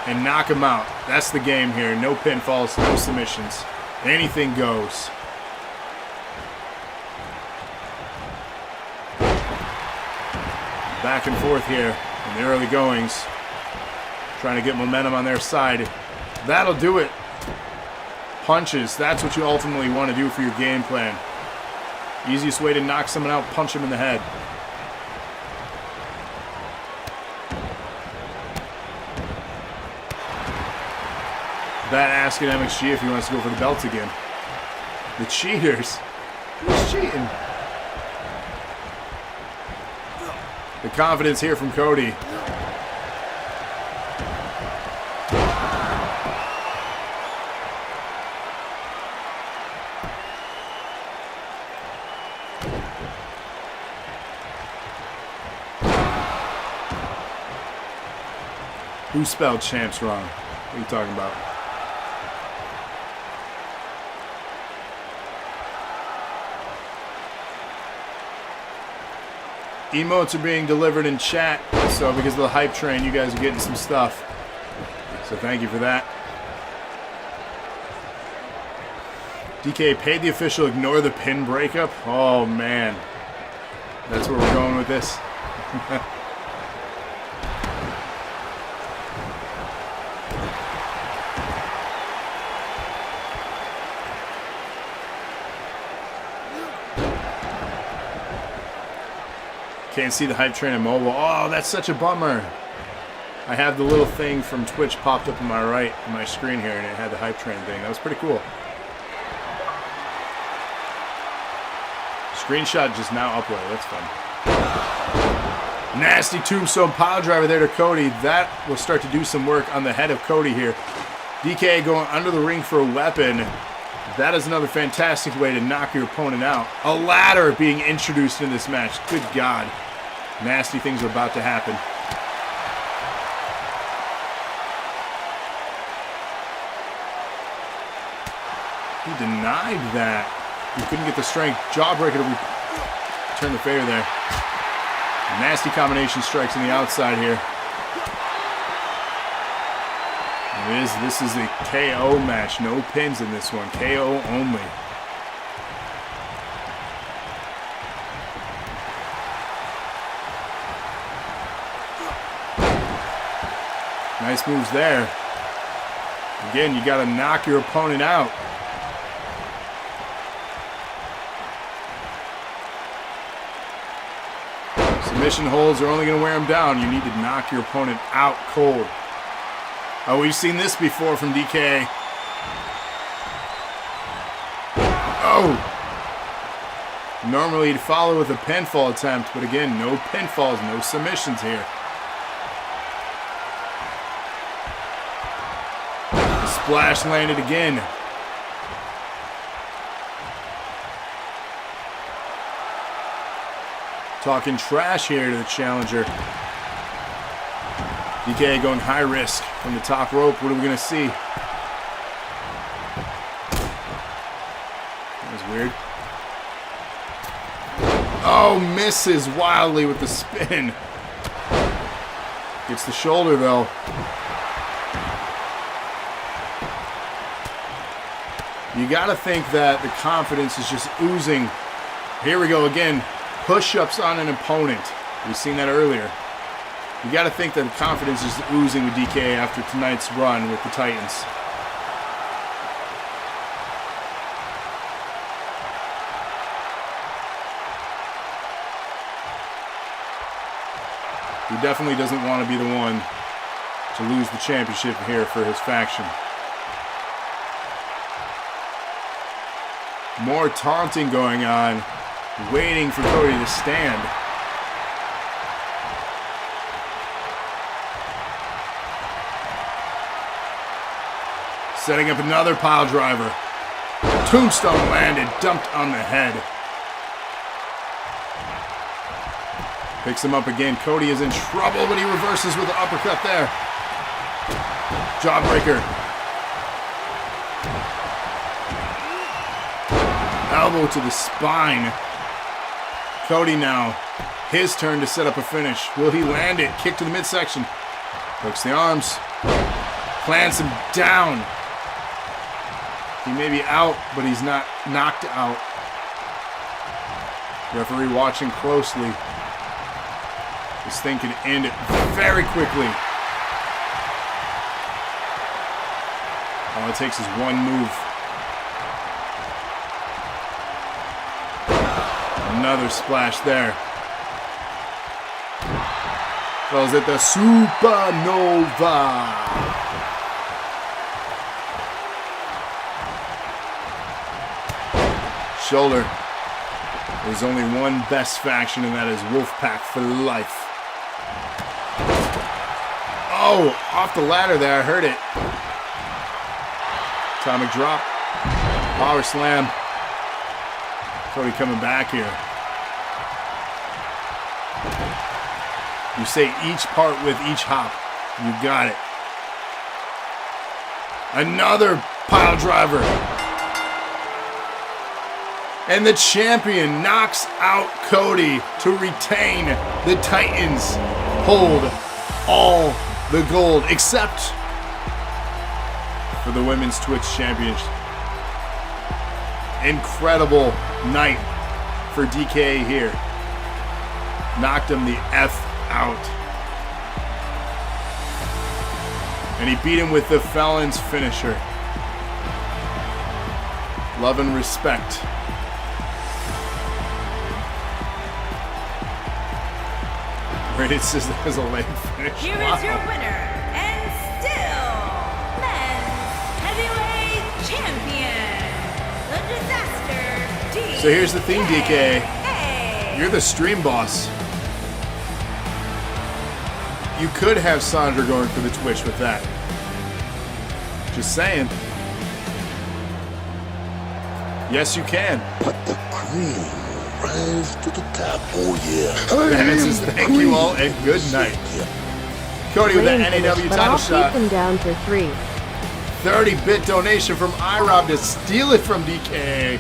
and knock him out. That's the game here. No pinfalls, no submissions. Anything goes. Back and forth here in the early goings. Trying to get momentum on their side. That'll do it. Punches, that's what you ultimately want to do for your game plan. Easiest way to knock someone out, punch them in the head. That asking MXG if he wants to go for the belt again. The cheaters. Who's cheating? The confidence here from Cody. Who spelled champs wrong? What are you talking about? Emotes are being delivered in chat, so because of the hype train, you guys are getting some stuff. So thank you for that. DKA paid the official, ignore the pin breakup. Oh man, that's where we're going with this. Can't see the hype train on mobile. Oh, that's such a bummer. I have the little thing from Twitch popped up on my right on my screen here, and it had the hype train thing. That was pretty cool. Screenshot just now uploaded. That's fun. Nasty tombstone pile driver there to Cody. That will start to do some work on the head of Cody here. DKA going under the ring for a weapon. That is another fantastic way to knock your opponent out. A ladder being introduced in this match. Good God. Nasty things are about to happen. He denied that. He couldn't get the strength. Jawbreaker to turn the favor there. Nasty combination strikes on the outside here. This is a KO match. No pins in this one. KO only. Nice moves there. Again, you got to knock your opponent out. Submission holds are only going to wear him down. You need to knock your opponent out cold. Oh, we've seen this before from DKA. Oh! Normally he'd follow with a pinfall attempt, but again, no pinfalls, no submissions here. The splash landed again. Talking trash here to the challenger. DKA going high risk from the top rope. What are we going to see? That was weird. Oh, misses wildly with the spin. Gets the shoulder, though. You got to think that the confidence is just oozing. Here we go again. Push-ups on an opponent. We've seen that earlier. You got to think that the confidence is oozing with DKA after tonight's run with the Titans. He definitely doesn't want to be the one to lose the championship here for his faction. More taunting going on, waiting for Cody to stand. Setting up another pile driver. Tombstone landed, dumped on the head. Picks him up again. Cody is in trouble, but he reverses with the uppercut there. Jawbreaker. Elbow to the spine. Cody now. His turn to set up a finish. Will he land it? Kick to the midsection. Hooks the arms. Plants him down. He may be out, but he's not knocked out. Referee watching closely. This thing can end it very quickly. All it takes is one move. Another splash there. Calls it the Supernova. shoulder. There's only one best faction, and that is Wolfpack for life. Oh, off the ladder there. I heard it. Atomic drop. Power slam. Cody coming back here. You say each part with each hop. You got it. Another pile driver. And the champion knocks out Cody to retain the Titans. Hold all the gold except for the Women's Twitch Championship. Incredible night for DKA here. Knocked him the F out. And he beat him with the Felon's finisher. Love and respect. Rated says that was a late finish. Here is your winner, and still men's heavyweight champion, the Disaster. So here's the thing, DK. You're the stream boss. You could have Sandra going for the Twitch with that. Just saying. Yes, you can. But the cream rise to the top. Oh yeah. Bennett says thank you all and good night. Cody with the NAW but title I'll shot. keep them down for 3. 30-bit donation from iRob to steal it from DKA.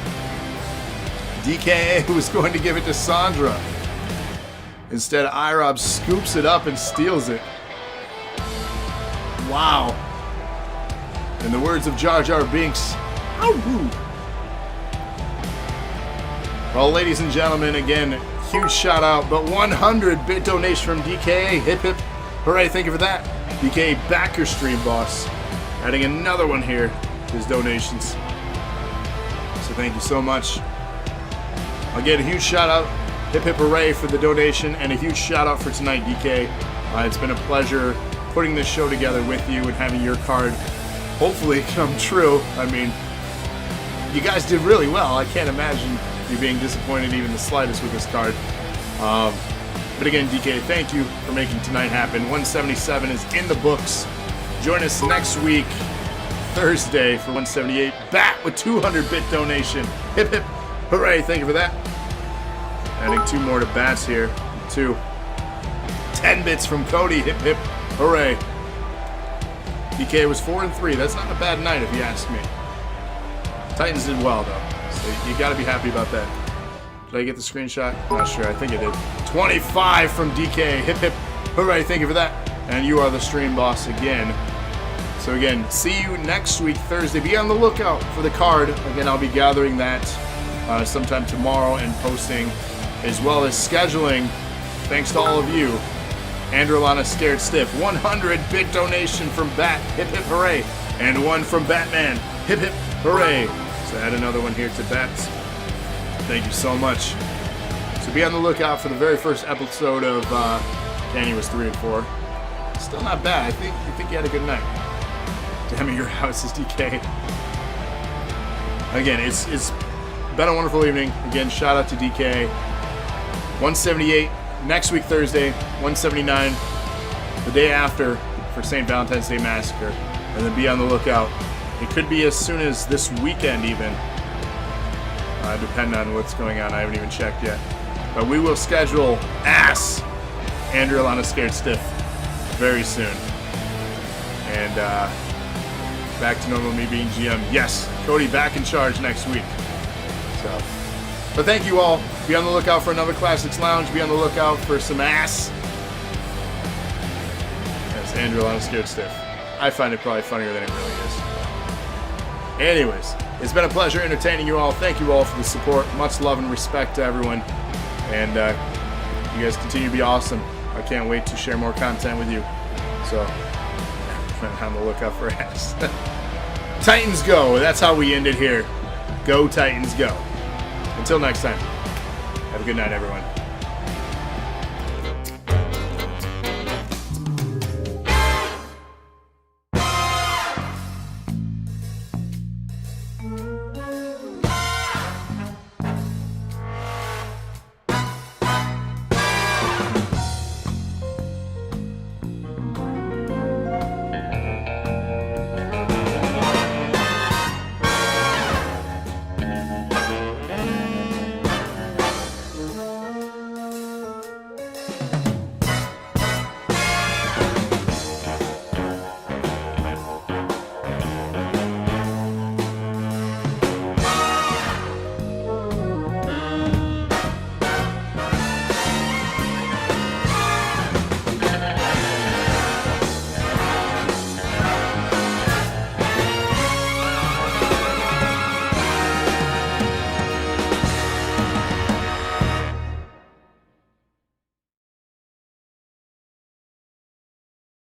DKA was going to give it to Sandra. Instead, iRob scoops it up and steals it. Wow. In the words of Jar Jar Binks, how rude. Well, ladies and gentlemen, again, huge shout out, but 100-bit donation from DKA. Hip hip. Hooray, thank you for that. DKA, back your stream, boss. Adding another one here to his donations. So thank you so much. Again, a huge shout out. Hip hip hooray for the donation, and a huge shout out for tonight, DK. It's been a pleasure putting this show together with you and having your card hopefully come true. I mean, you guys did really well. I can't imagine you being disappointed even the slightest with this card. But again, DK, thank you for making tonight happen. 177 is in the books. Join us next week, Thursday, for 178. Bat with 200-bit donation. Hip hip hooray, thank you for that. Adding 2 more to bats here. 2. 10 bits from Cody. Hip hip hooray. DK was 4-3. That's not a bad night if you ask me. Titans did well though, so you got to be happy about that. Did I get the screenshot? Not sure. I think I did. 25 from DK. Hip hip hooray! Thank you for that. And you are the stream boss again. So again, see you next week, Thursday. Be on the lookout for the card. Again, I'll be gathering that sometime tomorrow and posting, as well as scheduling. Thanks to all of you. Andrew Lana Scared Stiff. 100-bit donation from Bat. Hip hip hooray. And 1 from Batman. Hip hip hooray. So add another one here to Bats. Thank you so much. So be on the lookout for the very first episode of Danny was 3 and 4. Still not bad. I think you had a good night. Damn it, your house is DK. Again, it's been a wonderful evening. Again, shout out to DK. 178 next week Thursday. 179 the day after for St. Valentine's Day Massacre. And then be on the lookout. It could be as soon as this weekend even. Depending on what's going on. I haven't even checked yet. But we will schedule Andrew Alana Scared Stiff very soon. And back to normal, me being GM. Yes, Cody back in charge next week. So, but thank you all. Be on the lookout for another Classics Lounge. Be on the lookout for some ass. Yes, Andrew Alana Scared Stiff. I find it probably funnier than it really is. Anyways, it's been a pleasure entertaining you all. Thank you all for the support. Much love and respect to everyone. And you guys continue to be awesome. I can't wait to share more content with you. So, I'm on the lookout for ass. Titans go. That's how we end it here. Go Titans go. Until next time. Have a good night, everyone.